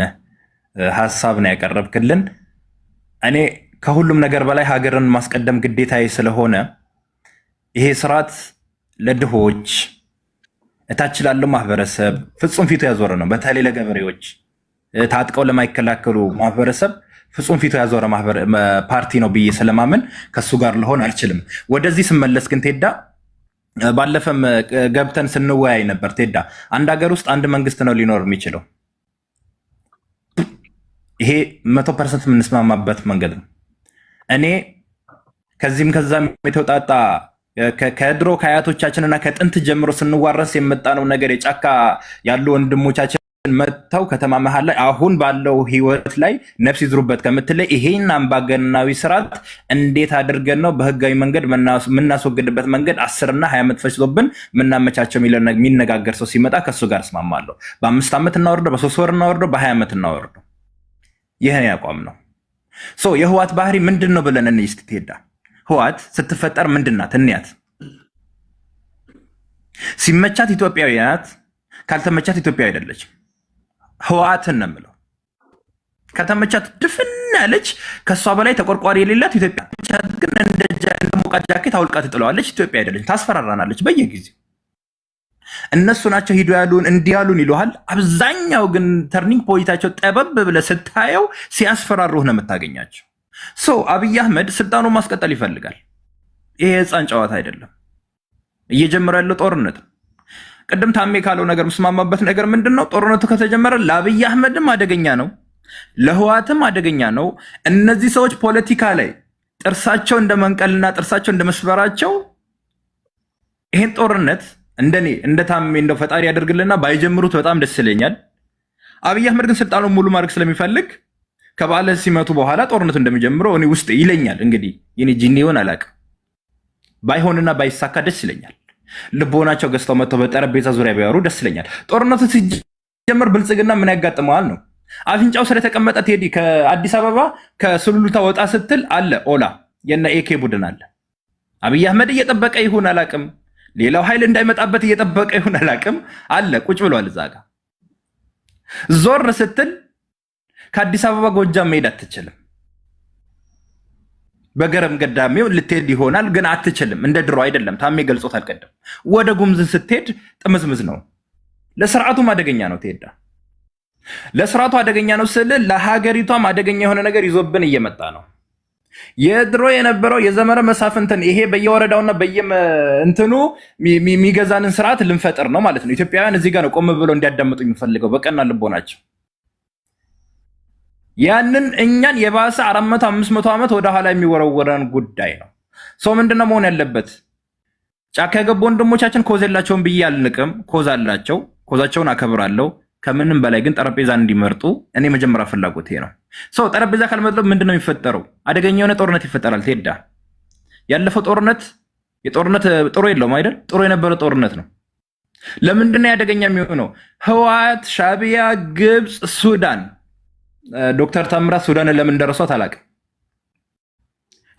ሀሳብ ነው ያቀረብክልን። እኔ ከሁሉም ነገር በላይ ሀገርን ማስቀደም ግዴታዬ ስለሆነ ይሄ ስርዓት ለድሆች እታች ላለው ማህበረሰብ ፍጹም ፊቱ ያዞረ ነው። በተለይ ለገበሬዎች ታጥቀው ለማይከላከሉ ማህበረሰብ ፍጹም ፊቱ ያዞረ ፓርቲ ነው ብዬ ስለማመን ከሱ ጋር ልሆን አልችልም። ወደዚህ ስመለስ ግን ቴዳ፣ ባለፈም ገብተን ስንወያይ ነበር ቴዳ። አንድ ሀገር ውስጥ አንድ መንግስት ነው ሊኖር የሚችለው። ይሄ 100% የምንስማማበት መንገድ ነው። እኔ ከዚህም ከዛም የተውጣጣ ከድሮ ከአያቶቻችንና ከጥንት ጀምሮ ስንዋረስ የመጣነው ነገር የጫካ ያሉ ወንድሞቻችን መጥተው ከተማ መሀል ላይ አሁን ባለው ህይወት ላይ ነፍስ ይዝሩበት ከምትለይ ይሄን አምባገነናዊ ስርዓት እንዴት አድርገን ነው በህጋዊ መንገድ የምናስወግድበት መንገድ 10 እና 20 ዓመት ፈጅቶብን የምናመቻቸው የሚነጋገር ሰው ሲመጣ ከሱ ጋር እስማማለሁ። በ5 ዓመት እናወርደው፣ በ3 ወር እናወርደው፣ በ20 ዓመት እናወርደው። ይህን ያቋም ነው። የህዋት ባህሪ ምንድን ነው ብለን እንይ እስቲ ቴዳ። ህዋት ስትፈጠር ምንድናት እንያት። ሲመቻት ኢትዮጵያዊ ናት፣ ካልተመቻት ኢትዮጵያዊ አይደለችም። ህዋትን ነው የምለው። ከተመቻት ድፍን ያለች ከሷ በላይ ተቆርቋሪ የሌላት ኢትዮጵያ ግን እንደ ሞቃ ጃኬት አውልቃ ትጥለዋለች። ኢትዮጵያ አይደለች፣ ታስፈራራናለች በየጊዜው። እነሱ ናቸው ሂዱ ያሉን እንዲህ ያሉን ይሉሃል። አብዛኛው ግን ተርኒንግ ፖይንታቸው ጠበብ ብለህ ስታየው ሲያስፈራሩህ ነው የምታገኛቸው። አብይ አህመድ ስልጣኑን ማስቀጠል ይፈልጋል። ይሄ ህፃን ጨዋታ አይደለም። እየጀመረ ያለው ጦርነት ነው። ቅድም ታሜ ካለው ነገር ምስማማበት ነገር ምንድን ነው? ጦርነቱ ከተጀመረ ለአብይ አህመድም አደገኛ ነው፣ ለህዋትም አደገኛ ነው። እነዚህ ሰዎች ፖለቲካ ላይ ጥርሳቸው እንደ መንቀልና ጥርሳቸው እንደ መስበራቸው ይሄን ጦርነት እንደኔ እንደ ታሜ እንደው ፈጣሪ ያደርግልና ባይጀምሩት በጣም ደስ ይለኛል። አብይ አህመድ ግን ስልጣኑን ሙሉ ማድረግ ስለሚፈልግ ከባለ ሲመቱ በኋላ ጦርነቱ እንደሚጀምረው እኔ ውስጥ ይለኛል። እንግዲህ የኔ ጂኒ ይሆን አላውቅም። ባይሆንና ባይሳካ ደስ ይለኛል። ልቦናቸው ገዝተው መጥተው በጠረጴዛ ዙሪያ ቢያወሩ ደስ ይለኛል። ጦርነቱ ሲጀምር ብልጽግና ምን ያጋጥመዋል ነው? አፍንጫው ስለተቀመጠ ቴዲ ከአዲስ አበባ ከስሉልታ ወጣ ስትል አለ ኦላ የነ ኤኬ ቡድን አለ። አብይ አህመድ እየጠበቀ ይሁን አላውቅም፣ ሌላው ኃይል እንዳይመጣበት እየጠበቀ ይሁን አላውቅም፣ አለ ቁጭ ብሏል እዛ ጋ። ዞር ስትል ከአዲስ አበባ ጎጃም መሄድ አትችልም። በገረም ገዳሜው ልትሄድ ይሆናል ግን አትችልም። እንደ ድሮ አይደለም። ታሜ ገልጾት አልቀደም። ወደ ጉምዝ ስትሄድ ጥምዝምዝ ነው። ለስርዓቱም አደገኛ ነው። ትሄዳ ለስርዓቱ አደገኛ ነው ስል ለሀገሪቷም አደገኛ የሆነ ነገር ይዞብን እየመጣ ነው። የድሮ የነበረው የዘመረ መሳፍንትን ይሄ በየወረዳውና በየእንትኑ የሚገዛንን ስርዓት ልንፈጥር ነው ማለት ነው። ኢትዮጵያውያን እዚህ ጋር ነው ቆም ብለው እንዲያዳምጡ የሚፈልገው በቀና ልቦናቸው። ያንን እኛን የባሰ 400 500 ዓመት ወደ ኋላ የሚወረወረን ጉዳይ ነው። ሰው ምንድነው መሆን ያለበት? ጫካ የገቡ ወንድሞቻችን ኮዝ የላቸውም ብዬ አልንቅም። ኮዝ አላቸው፣ ኮዛቸውን አከብራለሁ። ከምንም በላይ ግን ጠረጴዛ እንዲመርጡ እኔ መጀመሪያ ፍላጎት ነው። ሰው ጠረጴዛ ካልመረጡ ምንድነው የሚፈጠረው? አደገኛ የሆነ ጦርነት ይፈጠራል። ትሄዳ ያለፈው ጦርነት የጦርነት ጥሩ የለውም አይደል? ጥሩ የነበረ ጦርነት ነው። ለምንድነው ያደገኛ የሚሆነው? ህወሓት፣ ሻዕቢያ፣ ግብፅ፣ ሱዳን ዶክተር ታምራት ሱዳንን ለምን እንደረሷት አላውቅም።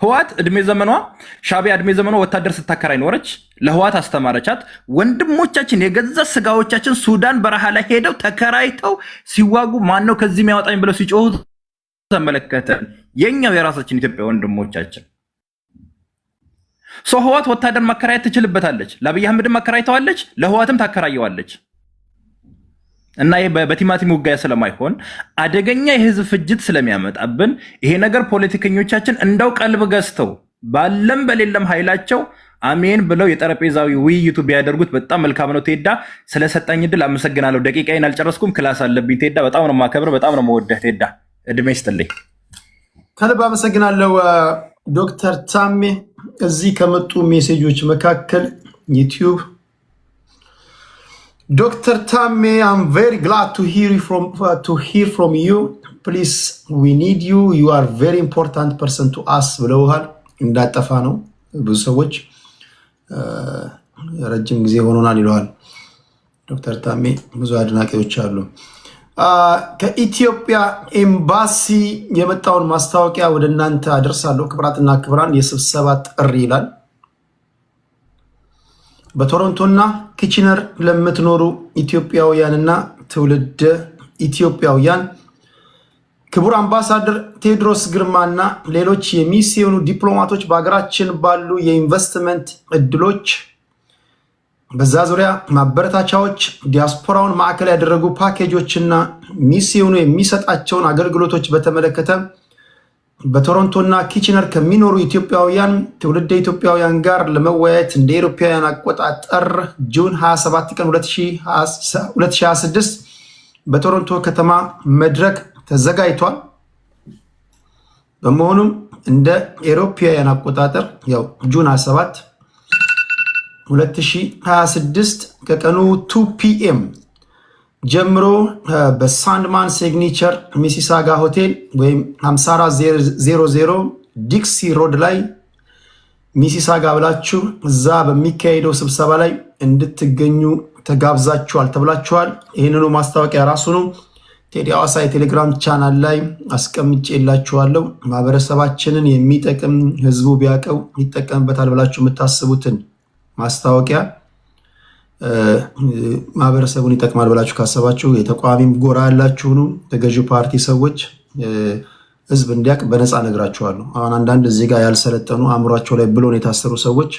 ህወሓት እድሜ ዘመኗ ሻዕቢያ እድሜ ዘመኗ ወታደር ስታከራይ ኖረች። ለህወሓት አስተማረቻት። ወንድሞቻችን የገዛ ስጋዎቻችን ሱዳን በረሃ ላይ ሄደው ተከራይተው ሲዋጉ ማነው ከዚህ የሚያወጣኝ ብለው ሲጮሁ ተመለከተን። የኛው የራሳችን ኢትዮጵያ ወንድሞቻችን ህወሓት ወታደር ማከራየት ትችልበታለች። ለአብይ አህመድም ማከራይተዋለች፣ ለህወሓትም ታከራየዋለች። እና ይሄ በቲማቲም ውጋያ ስለማይሆን አደገኛ የህዝብ ፍጅት ስለሚያመጣብን ይሄ ነገር ፖለቲከኞቻችን እንደው ቀልብ ገዝተው ባለም በሌለም ኃይላቸው አሜን ብለው የጠረጴዛዊ ውይይቱ ቢያደርጉት በጣም መልካም ነው። ቴዳ ስለሰጣኝ እድል አመሰግናለሁ። ደቂቃዬን አልጨረስኩም፣ ክላስ አለብኝ። ቴዳ በጣም ነው የማከብር፣ በጣም ነው የምወደህ። ቴዳ እድሜ ይስጥልኝ። ከልብ አመሰግናለሁ ዶክተር ታሜ። እዚህ ከመጡ ሜሴጆች መካከል ዩቲዩብ Dr. Tamme, I'm very glad to hear from you. Please, we need you. You are very important person to us. ብለውሃል። እንዳጠፋ ነው ብዙ ሰዎች ረጅም ጊዜ ሆኖናል ይለዋል ዶክተር ታሜ። ብዙ አድናቂዎች አሉ። ከኢትዮጵያ ኤምባሲ የመጣውን ማስታወቂያ ወደ እናንተ አደርሳለሁ። ክብራትና ክብራን የስብሰባ ጥሪ ይላል። በቶሮንቶና ኪችነር ለምትኖሩ ኢትዮጵያውያንና ትውልደ ኢትዮጵያውያን ክቡር አምባሳደር ቴዎድሮስ ግርማና ሌሎች የሚስዮኑ ዲፕሎማቶች በሀገራችን ባሉ የኢንቨስትመንት እድሎች፣ በዛ ዙሪያ ማበረታቻዎች፣ ዲያስፖራውን ማዕከል ያደረጉ ፓኬጆችና ሚስዮኑ የሚሰጣቸውን አገልግሎቶች በተመለከተ በቶሮንቶና ኪችነር ከሚኖሩ ኢትዮጵያውያን ትውልደ ኢትዮጵያውያን ጋር ለመወያየት እንደ አውሮፓውያን አቆጣጠር ጁን 27 ቀን 2026 በቶሮንቶ ከተማ መድረክ ተዘጋጅቷል። በመሆኑም እንደ አውሮፓውያን አቆጣጠር ያው ጁን 27 2026 ከቀኑ 2 ፒኤም ጀምሮ በሳንድማን ሲግኒቸር ሚሲሳጋ ሆቴል ወይም 5400 ዲክሲ ሮድ ላይ ሚሲሳጋ ብላችሁ እዛ በሚካሄደው ስብሰባ ላይ እንድትገኙ ተጋብዛችኋል ተብላችኋል። ይህንኑ ማስታወቂያ ራሱ ነው ቴዲ ሐዋሳ የቴሌግራም ቻናል ላይ አስቀምጬላችኋለሁ። ማህበረሰባችንን የሚጠቅም ህዝቡ ቢያቀው ይጠቀምበታል ብላችሁ የምታስቡትን ማስታወቂያ ማህበረሰቡን ይጠቅማል ብላችሁ ካሰባችሁ የተቋሚም ጎራ ያላችሁ ነው ተገዢው ፓርቲ ሰዎች ህዝብ እንዲያውቅ በነፃ ነግራችኋለሁ። አሁን አንዳንድ እዚህ ጋር ያልሰለጠኑ አእምሯቸው ላይ ብሎን የታሰሩ ሰዎች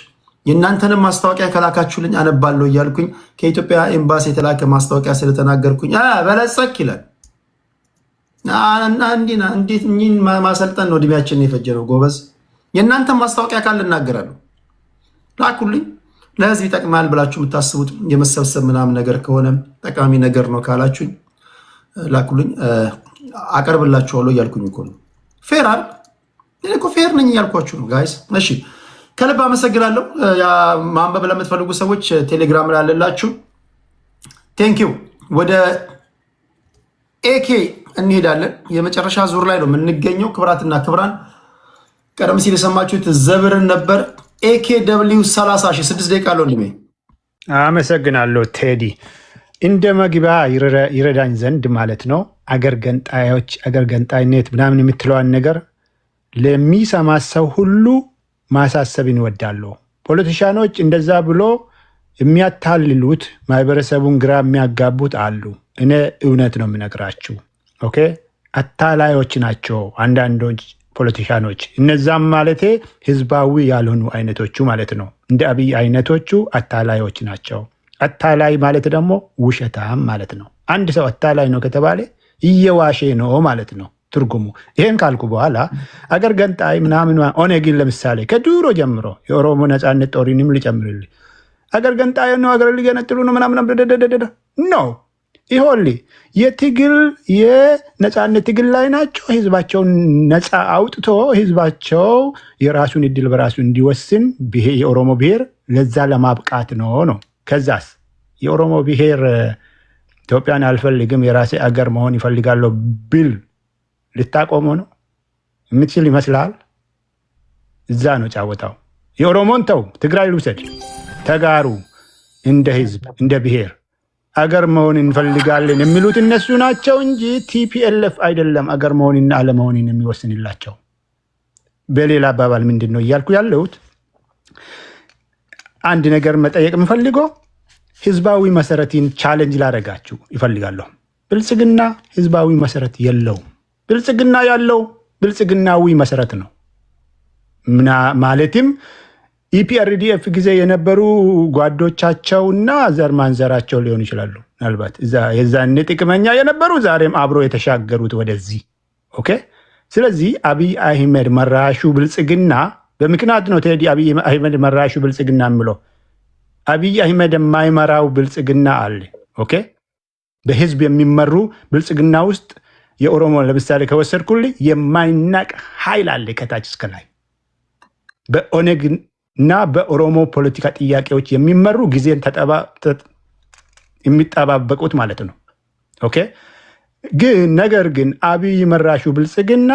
የእናንተንም ማስታወቂያ ከላካችሁልኝ አነባለሁ እያልኩኝ ከኢትዮጵያ ኤምባሲ የተላከ ማስታወቂያ ስለተናገርኩኝ በለጸክ ይላል። እንዴት እኚህን ማሰልጠን ነው እድሜያችንን የፈጀ ነው ጎበዝ። የእናንተን ማስታወቂያ ካለ እናገራለሁ። ላኩልኝ። ለህዝብ ይጠቅማል ብላችሁ የምታስቡት የመሰብሰብ ምናምን ነገር ከሆነ ጠቃሚ ነገር ነው ካላችሁኝ ላኩልኝ፣ አቀርብላችኋለሁ እያልኩኝ እኮ ነው። ፌር አይደል? እኔ እኮ ፌር ነኝ እያልኳችሁ ነው ጋይስ። እሺ ከልብ አመሰግናለሁ። ማንበብ ለምትፈልጉ ሰዎች ቴሌግራም ላይ አለላችሁ። ቴንኪው። ወደ ኤኬ እንሄዳለን። የመጨረሻ ዙር ላይ ነው የምንገኘው። ክብራትና ክብራን ቀደም ሲል የሰማችሁት ዘብርን ነበር። ኤኬ ደብሊው 30 ሺህ 6 ደቂቃ አለው። እንዲሜ አመሰግናለሁ ቴዲ። እንደ መግቢያ ይረዳኝ ዘንድ ማለት ነው አገር ገንጣዮች አገር ገንጣይነት ምናምን የምትለዋን ነገር ለሚሰማ ሰው ሁሉ ማሳሰብ እንወዳለሁ። ፖለቲሻኖች እንደዛ ብሎ የሚያታልሉት ማህበረሰቡን ግራ የሚያጋቡት አሉ። እኔ እውነት ነው የምነግራችሁ። ኦኬ፣ አታላዮች ናቸው አንዳንዶች ፖለቲሻኖች። እነዛም ማለቴ ህዝባዊ ያልሆኑ አይነቶቹ ማለት ነው። እንደ አብይ አይነቶቹ አታላዮች ናቸው። አታላይ ማለት ደግሞ ውሸታም ማለት ነው። አንድ ሰው አታላይ ነው ከተባለ እየዋሼ ነው ማለት ነው ትርጉሙ። ይሄን ካልኩ በኋላ አገር ገንጣይ ምናምን ኦነግን ለምሳሌ ከድሮ ጀምሮ የኦሮሞ ነፃነት ጦሪንም ልጨምርልህ አገር ገንጣይ ነው አገር ሊገነጥሉ ነው ምናምን ነው። ይሆል የትግል የነፃነት ትግል ላይ ናቸው። ህዝባቸውን ነፃ አውጥቶ ህዝባቸው የራሱን እድል በራሱ እንዲወስን የኦሮሞ ብሔር ለዛ ለማብቃት ነው። ከዛስ የኦሮሞ ብሔር ኢትዮጵያን አልፈልግም የራሴ አገር መሆን ይፈልጋለሁ ቢል ልታቆመው ነው የምትችል ይመስላል? እዛ ነው ጫወታው። የኦሮሞን ተው፣ ትግራይ ልውሰድ። ተጋሩ እንደ ህዝብ እንደ ብሔር አገር መሆን እንፈልጋለን የሚሉት እነሱ ናቸው እንጂ ቲፒኤልኤፍ አይደለም አገር መሆንና አለመሆንን የሚወስንላቸው። በሌላ አባባል ምንድን ነው እያልኩ ያለሁት? አንድ ነገር መጠየቅ የምፈልገው ህዝባዊ መሰረትን ቻሌንጅ ላደረጋችሁ ይፈልጋለሁ። ብልጽግና ህዝባዊ መሰረት የለውም። ብልጽግና ያለው ብልጽግናዊ መሰረት ነው። ማለትም ኢፒአርዲኤፍ ጊዜ የነበሩ ጓዶቻቸውና ዘር ማንዘራቸው ሊሆኑ ይችላሉ። ምናልባት የዛኔ ጥቅመኛ የነበሩ ዛሬም አብሮ የተሻገሩት ወደዚህ። ኦኬ። ስለዚህ አብይ አህመድ መራሹ ብልጽግና በምክንያት ነው ቴዲ አብይ አህመድ መራሹ ብልጽግና የምለው። አብይ አህመድ የማይመራው ብልጽግና አለ። ኦኬ። በህዝብ የሚመሩ ብልጽግና ውስጥ የኦሮሞ ለምሳሌ ከወሰድኩልህ የማይናቅ ኃይል አለ ከታች እስከ ላይ። በኦነግ እና በኦሮሞ ፖለቲካ ጥያቄዎች የሚመሩ ጊዜን የሚጠባበቁት ማለት ነው። ኦኬ። ነገር ግን አብይ መራሹ ብልጽግና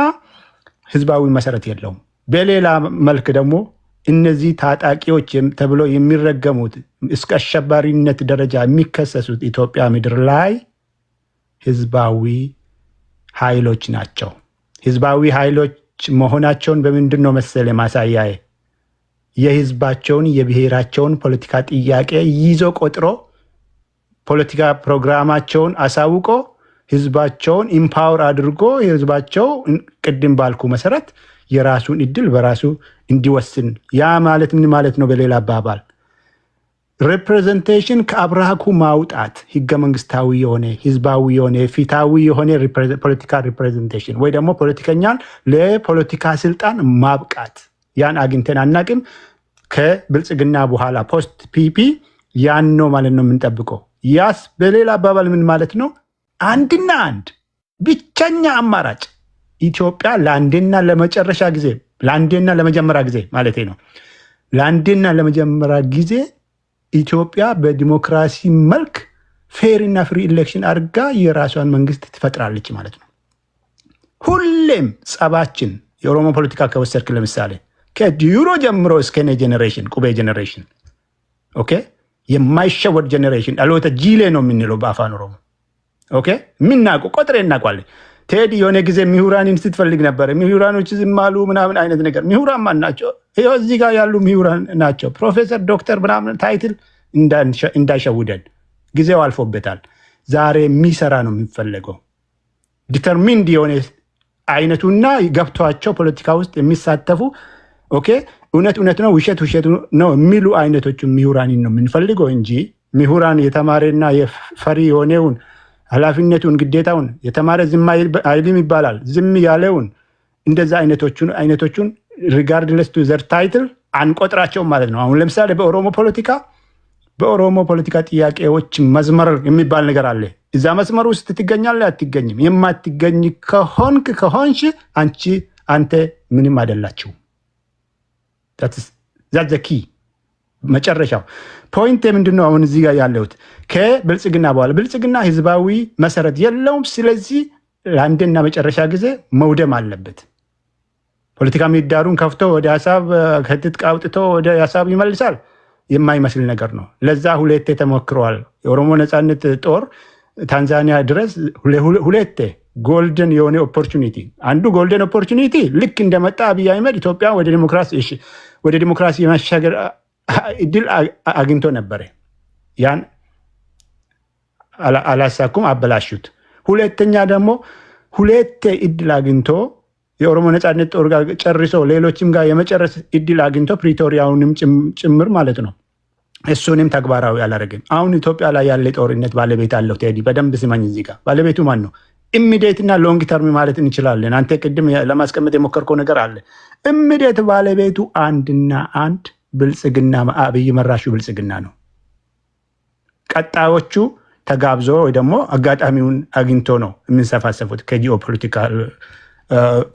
ህዝባዊ መሰረት የለውም። በሌላ መልክ ደግሞ እነዚህ ታጣቂዎች ተብሎ የሚረገሙት እስከ አሸባሪነት ደረጃ የሚከሰሱት ኢትዮጵያ ምድር ላይ ህዝባዊ ኃይሎች ናቸው። ህዝባዊ ኃይሎች መሆናቸውን በምንድን ነው መሰለ ማሳያዬ? የህዝባቸውን የብሔራቸውን ፖለቲካ ጥያቄ ይዞ ቆጥሮ ፖለቲካ ፕሮግራማቸውን አሳውቆ ህዝባቸውን ኢምፓወር አድርጎ ህዝባቸው ቅድም ባልኩ መሰረት የራሱን እድል በራሱ እንዲወስን። ያ ማለት ምን ማለት ነው? በሌላ አባባል ሪፕሬዘንቴሽን ከአብራኩ ማውጣት፣ ህገ መንግስታዊ የሆነ ህዝባዊ የሆነ ፊታዊ የሆነ ፖለቲካ ሪፕሬዘንቴሽን ወይ ደግሞ ፖለቲከኛን ለፖለቲካ ስልጣን ማብቃት። ያን አግኝተን አናቅም። ከብልጽግና በኋላ ፖስት ፒፒ ያን ነው ማለት ነው የምንጠብቀው። ያስ በሌላ አባባል ምን ማለት ነው? አንድና አንድ ብቸኛ አማራጭ ኢትዮጵያ ለአንዴና ለመጨረሻ ጊዜ ለአንዴና ለመጀመሪያ ጊዜ ማለት ነው ለአንዴና ለመጀመሪያ ጊዜ ኢትዮጵያ በዲሞክራሲ መልክ ፌርና ፍሪ ኢሌክሽን አድርጋ የራሷን መንግስት ትፈጥራለች ማለት ነው። ሁሌም ጸባችን የኦሮሞ ፖለቲካ ከወሰድክ ለምሳሌ ከድሮ ጀምሮ እስከ ኔ ጀኔሬሽን ቁቤ ጀኔሬሽን ኦኬ፣ የማይሸወድ ጀኔሬሽን አልወተ ጂሌ ነው የምንለው በአፋን ኦሮሞ ኦኬ። የምናውቀው ቆጥሬ እናውቋለን። ቴዲ የሆነ ጊዜ ምሁራንን ስትፈልግ ነበር። ምሁራኖች ዝም አሉ ምናምን አይነት ነገር። ምሁራን ማን ናቸው? ይኸው እዚህ ጋር ያሉ ምሁራን ናቸው። ፕሮፌሰር ዶክተር ምናምን ታይትል እንዳይሸውደን፣ ጊዜው አልፎበታል። ዛሬ የሚሰራ ነው የሚፈለገው። ዲተርሚንድ የሆነ አይነቱና ገብቷቸው ፖለቲካ ውስጥ የሚሳተፉ ኦኬ እውነት ነው ውሸት ነው የሚሉ አይነቶቹ ምሁራንን ነው የምንፈልገው እንጂ ምሁራን የተማረና የፈሪ የሆነውን ኃላፊነቱን ግዴታውን የተማረ ዝም አይልም ይባላል። ዝም ያለውን እንደዛ አይነቶቹን ሪጋርድለስ ቱ ዘር ታይትል አንቆጥራቸውም ማለት ነው። አሁን ለምሳሌ በኦሮሞ ፖለቲካ ጥያቄዎች መዝመር የሚባል ነገር አለ። እዛ መስመር ውስጥ ትገኛለህ አትገኝም? የማትገኝ ከሆንሽ አንተ ምንም አይደላችሁ። ዛት ዘ ኪ መጨረሻው ፖይንት ምንድነው? አሁን እዚህ ጋር ያለሁት ከብልጽግና በኋላ ብልጽግና ህዝባዊ መሰረት የለውም። ስለዚህ ለአንድና መጨረሻ ጊዜ መውደም አለበት። ፖለቲካ ምህዳሩን ከፍቶ ወደ ሀሳብ ከትጥቅ አውጥቶ ወደ ሀሳብ ይመልሳል የማይመስል ነገር ነው። ለዛ ሁለቴ ተሞክረዋል። የኦሮሞ ነፃነት ጦር ታንዛኒያ ድረስ ሁለቴ ጎልደን የሆነ ኦፖርቹኒቲ፣ አንዱ ጎልደን ኦፖርቹኒቲ ልክ እንደመጣ አብይ አህመድ ኢትዮጵያ ወደ ዲሞክራሲ የማሻገር እድል አግኝቶ ነበረ። ያን አላሳኩም፣ አበላሹት። ሁለተኛ ደግሞ ሁለቴ እድል አግኝቶ የኦሮሞ ነፃነት ጦር ጋር ጨርሶ ሌሎችም ጋር የመጨረስ እድል አግኝቶ ፕሪቶሪያውንም ጭምር ማለት ነው። እሱንም ተግባራዊ አላደረግም። አሁን ኢትዮጵያ ላይ ያለ ጦርነት ባለቤት አለው። ቴዲ በደንብ ስማኝ። እዚህ ጋር ባለቤቱ ማን ነው? ኢሚዲየት እና ሎንግ ተርም ማለት እንችላለን። አንተ ቅድም ለማስቀመጥ የሞከርከው ነገር አለ። ኢሚዲየት ባለቤቱ አንድና አንድ ብልጽግና፣ አብይ መራሹ ብልጽግና ነው። ቀጣዮቹ ተጋብዞ ወይ ደግሞ አጋጣሚውን አግኝቶ ነው የምንሰፋሰፉት ከጂኦ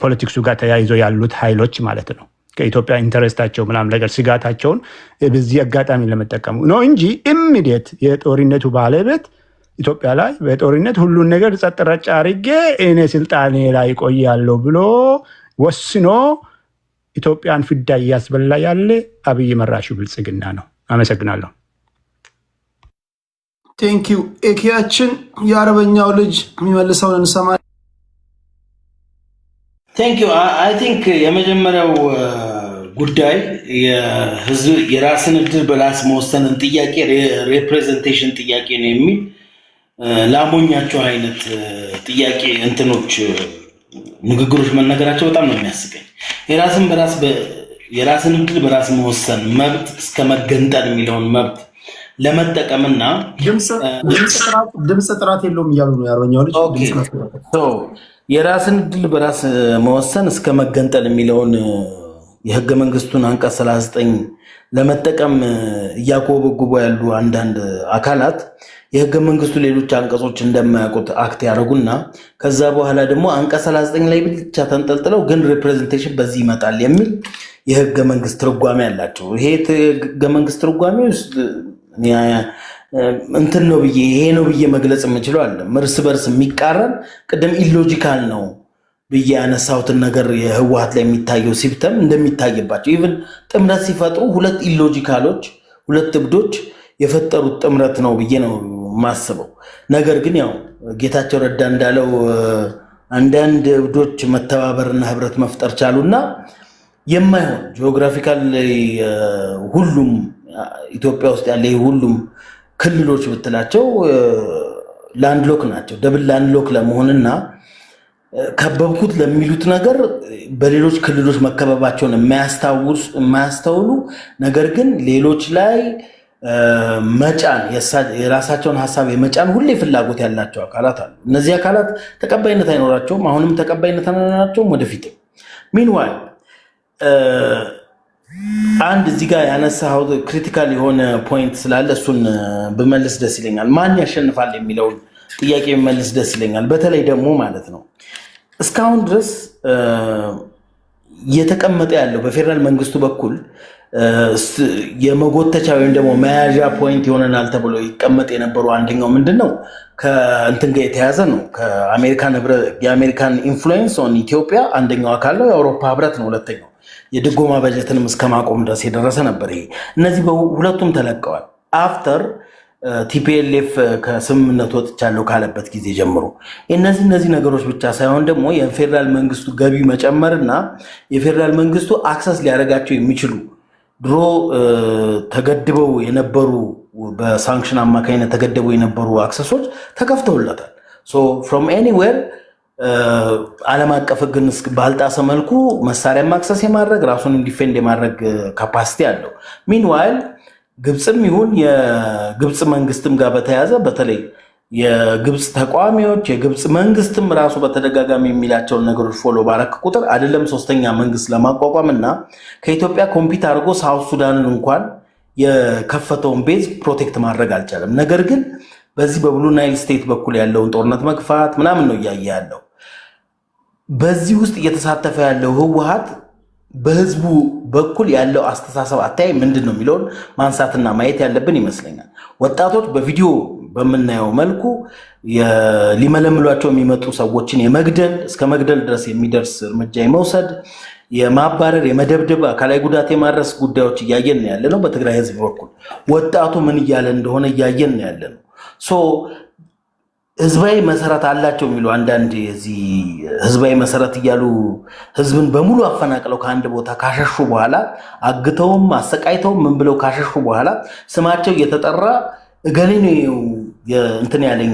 ፖለቲክሱ ጋር ተያይዞ ያሉት ኃይሎች ማለት ነው። ከኢትዮጵያ ኢንተረስታቸው ምናምን ነገር ስጋታቸውን በዚህ አጋጣሚ ለመጠቀሙ ነው እንጂ ኢሚዲየት የጦርነቱ ባለቤት ኢትዮጵያ ላይ በጦርነት ሁሉን ነገር ጸጥ ረጭ አድርጌ እኔ ስልጣኔ ላይ ቆያለሁ ብሎ ወስኖ ኢትዮጵያን ፍዳ እያስበላ ያለ አብይ መራሹ ብልጽግና ነው። አመሰግናለሁ። ቴንኪዩ። ኤኪያችን የአረበኛው ልጅ የሚመልሰውን እንሰማ። ቴንኪዩ። አይ ቲንክ የመጀመሪያው ጉዳይ የህዝብ የራስን እድል በራስ መወሰንን ጥያቄ ሪፕሬዘንቴሽን ጥያቄ ነው የሚል ላሞኛቸው አይነት ጥያቄ እንትኖች ንግግሮች መነገራቸው በጣም ነው የሚያስቀኝ። የራስን እድል በራስ መወሰን መብት እስከ መገንጠል የሚለውን መብት ለመጠቀምና ድምፅ ጥራት የለውም እያሉ ነው የአርበኛው ልጅ። የራስን እድል በራስ መወሰን እስከ መገንጠል የሚለውን የህገ መንግስቱን አንቀጽ 39 ለመጠቀም እያኮበጎቡ ያሉ አንዳንድ አካላት የህገ መንግስቱ ሌሎች አንቀጾች እንደማያውቁት አክት ያደረጉና ከዛ በኋላ ደግሞ አንቀጽ 39 ላይ ብቻ ተንጠልጥለው ግን ሪፕሬዘንቴሽን በዚህ ይመጣል የሚል የህገ መንግስት ትርጓሜ ያላቸው። ይሄ ህገ መንግስት ትርጓሜ ውስጥ እንትን ነው ብዬ ይሄ ነው ብዬ መግለጽ የምችለው አለ እርስ በርስ የሚቃረን ቅድም ኢሎጂካል ነው ብዬ ያነሳሁትን ነገር የህወሓት ላይ የሚታየው ሲምፕተም እንደሚታይባቸው ኢቭን ጥምረት ሲፈጥሩ ሁለት ኢሎጂካሎች ሁለት እብዶች የፈጠሩት ጥምረት ነው ብዬ ነው ማስበው። ነገር ግን ያው ጌታቸው ረዳ እንዳለው አንዳንድ እብዶች መተባበርና ህብረት መፍጠር ቻሉና የማይሆን ጂኦግራፊካል ሁሉም ኢትዮጵያ ውስጥ ያለ ሁሉም ክልሎች ብትላቸው ላንድሎክ ናቸው። ደብል ላንድሎክ ለመሆንና ከበብኩት ለሚሉት ነገር በሌሎች ክልሎች መከበባቸውን የማያስተውሉ ነገር ግን ሌሎች ላይ መጫን የራሳቸውን ሀሳብ የመጫን ሁሌ ፍላጎት ያላቸው አካላት አሉ። እነዚህ አካላት ተቀባይነት አይኖራቸውም። አሁንም ተቀባይነት አይኖራቸውም ወደፊትም። ሚንዋይል አንድ እዚህ ጋር ያነሳው ክሪቲካል የሆነ ፖይንት ስላለ እሱን ብመልስ ደስ ይለኛል። ማን ያሸንፋል የሚለውን ጥያቄ ብመልስ ደስ ይለኛል። በተለይ ደግሞ ማለት ነው እስካሁን ድረስ እየተቀመጠ ያለው በፌደራል መንግስቱ በኩል የመጎተቻ ወይም ደግሞ መያዣ ፖይንት ይሆነናል ተብሎ ይቀመጥ የነበሩ አንደኛው ምንድነው ከእንትን ጋር የተያዘ ነው። የአሜሪካን ኢንፍሉዌንስ ኦን ኢትዮጵያ አንደኛው አካል ነው። የአውሮፓ ህብረት ነው ሁለተኛው። የድጎማ በጀትንም እስከማቆም ድረስ የደረሰ ነበር። ይሄ እነዚህ ሁለቱም ተለቀዋል። አፍተር ቲፒኤልኤፍ ከስምምነት ወጥቻለሁ ካለበት ጊዜ ጀምሮ እነዚህ ነገሮች ብቻ ሳይሆን ደግሞ የፌደራል መንግስቱ ገቢ መጨመርና የፌደራል መንግስቱ አክሰስ ሊያደርጋቸው የሚችሉ ድሮ ተገድበው የነበሩ በሳንክሽን አማካኝነት ተገድበው የነበሩ አክሰሶች ተከፍተውለታል። ፍሮም ኤኒዌር ዓለም አቀፍ ሕግን ባልጣሰ መልኩ መሳሪያ ማክሰስ የማድረግ ራሱን ዲፌንድ የማድረግ ካፓሲቲ አለው። ሚንዋይል ግብፅም ይሁን የግብፅ መንግስትም ጋር በተያያዘ በተለይ የግብፅ ተቃዋሚዎች የግብፅ መንግስትም ራሱ በተደጋጋሚ የሚላቸውን ነገሮች ፎሎ ባረክ ቁጥር አይደለም ሶስተኛ መንግስት ለማቋቋም እና ከኢትዮጵያ ኮምፒት አድርጎ ሳውት ሱዳንን እንኳን የከፈተውን ቤዝ ፕሮቴክት ማድረግ አልቻለም። ነገር ግን በዚህ በብሉ ናይል ስቴት በኩል ያለውን ጦርነት መግፋት ምናምን ነው እያየ ያለው። በዚህ ውስጥ እየተሳተፈ ያለው ህወሓት በህዝቡ በኩል ያለው አስተሳሰብ አታይ ምንድን ነው የሚለውን ማንሳትና ማየት ያለብን ይመስለኛል። ወጣቶች በቪዲዮ በምናየው መልኩ ሊመለምሏቸው የሚመጡ ሰዎችን የመግደል እስከ መግደል ድረስ የሚደርስ እርምጃ የመውሰድ የማባረር፣ የመደብደብ፣ አካላዊ ጉዳት የማድረስ ጉዳዮች እያየን ያለ ነው። በትግራይ ህዝብ በኩል ወጣቱ ምን እያለ እንደሆነ እያየን ያለ ነው። ህዝባዊ መሰረት አላቸው የሚሉ አንዳንድ የዚህ ህዝባዊ መሰረት እያሉ ህዝብን በሙሉ አፈናቅለው ከአንድ ቦታ ካሸሹ በኋላ አግተውም አሰቃይተውም ምን ብለው ካሸሹ በኋላ ስማቸው እየተጠራ እገሌ ነው እንትን ያለኝ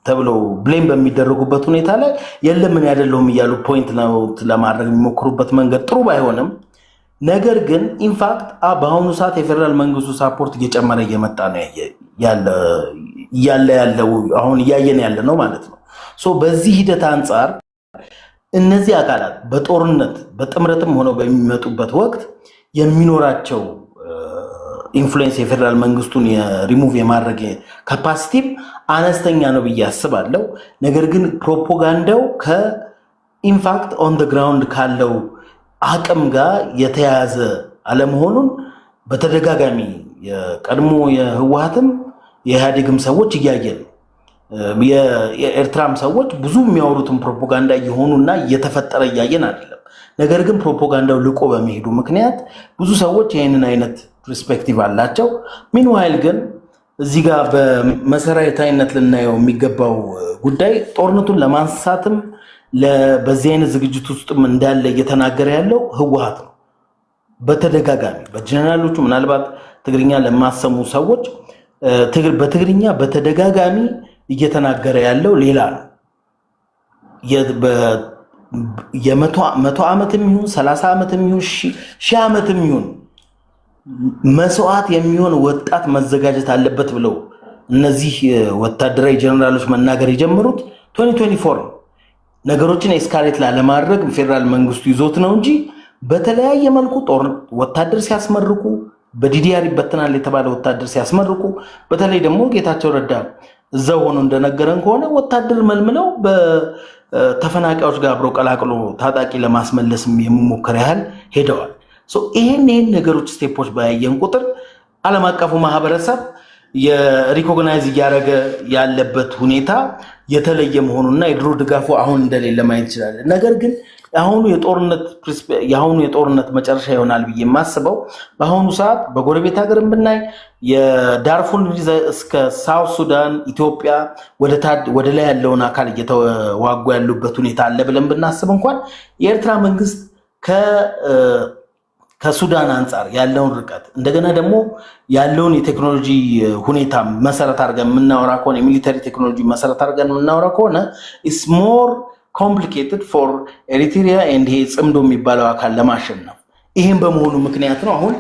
ተብለው ብሌም በሚደረጉበት ሁኔታ ላይ የለም ምን ያደለውም እያሉ ፖይንት ለማድረግ የሚሞክሩበት መንገድ ጥሩ ባይሆንም፣ ነገር ግን ኢንፋክት በአሁኑ ሰዓት የፌደራል መንግስቱ ሳፖርት እየጨመረ እየመጣ ነው ያለው አሁን እያየን ያለ ነው ማለት ነው። በዚህ ሂደት አንጻር እነዚህ አካላት በጦርነት በጥምረትም ሆነው በሚመጡበት ወቅት የሚኖራቸው ኢንፍሉዌንስ የፌደራል መንግስቱን የሪሙቭ የማድረግ ካፓሲቲም አነስተኛ ነው ብዬ አስባለሁ። ነገር ግን ፕሮፓጋንዳው ከኢንፋክት ኦን ደ ግራውንድ ካለው አቅም ጋር የተያያዘ አለመሆኑን በተደጋጋሚ የቀድሞ የህወሓትም የኢህአዴግም ሰዎች እያየን ነው። የኤርትራም ሰዎች ብዙ የሚያወሩትን ፕሮፓጋንዳ እየሆኑና እየተፈጠረ እያየን አይደለም። ነገር ግን ፕሮፓጋንዳው ልቆ በመሄዱ ምክንያት ብዙ ሰዎች ይህንን አይነት ፐርስፔክቲቭ አላቸው። ሚንዋይል ግን እዚህ ጋር በመሰረታዊነት ልናየው የሚገባው ጉዳይ ጦርነቱን ለማንሳትም በዚህ አይነት ዝግጅት ውስጥም እንዳለ እየተናገረ ያለው ህወሓት ነው። በተደጋጋሚ በጀነራሎቹ ምናልባት ትግርኛ ለማሰሙ ሰዎች በትግርኛ በተደጋጋሚ እየተናገረ ያለው ሌላ ነው። የመቶ ዓመትም ይሁን 30 ዓመትም ይሁን 1000 ዓመትም ይሁን መስዋዕት የሚሆን ወጣት መዘጋጀት አለበት ብለው እነዚህ ወታደራዊ ጀነራሎች መናገር የጀመሩት 2024 ነው። ነገሮችን ኤስካሌት ላለማድረግ ፌደራል መንግስቱ ይዞት ነው እንጂ በተለያየ መልኩ ወታደር ሲያስመርቁ በዲዲአር ይበተናል የተባለ ወታደር ሲያስመርቁ፣ በተለይ ደግሞ ጌታቸው ረዳ እዛው ሆኖ እንደነገረን ከሆነ ወታደር መልምለው በተፈናቃዮች ጋር አብረው ቀላቅሎ ታጣቂ ለማስመለስ የሚሞከር ያህል ሄደዋል። ይህን ነገሮች ስቴፖች ባያየን ቁጥር ዓለም አቀፉ ማህበረሰብ የሪኮግናይዝ እያደረገ ያለበት ሁኔታ የተለየ መሆኑና የድሮ ድጋፉ አሁን እንደሌለ ማየት ይችላል። ነገር ግን የአሁኑ የጦርነት መጨረሻ ይሆናል ብዬ የማስበው በአሁኑ ሰዓት በጎረቤት ሀገርም ብናይ የዳርፉር እስከ ሳውት ሱዳን ኢትዮጵያ ወደ ላይ ያለውን አካል እየተዋጉ ያሉበት ሁኔታ አለ ብለን ብናስብ እንኳን የኤርትራ መንግስት ከሱዳን አንጻር ያለውን ርቀት እንደገና ደግሞ ያለውን የቴክኖሎጂ ሁኔታ መሰረት አድርገን የምናወራ ከሆነ የሚሊተሪ ቴክኖሎጂ መሰረት አድርገን የምናወራ ከሆነ ኢትስ ሞር ኮምፕሊኬትድ ፎር ኤሪትሪያ ኤንድ ይሄ ጽምዶ የሚባለው አካል ለማሸነፍ። ይሄን በመሆኑ ምክንያት ነው አሁን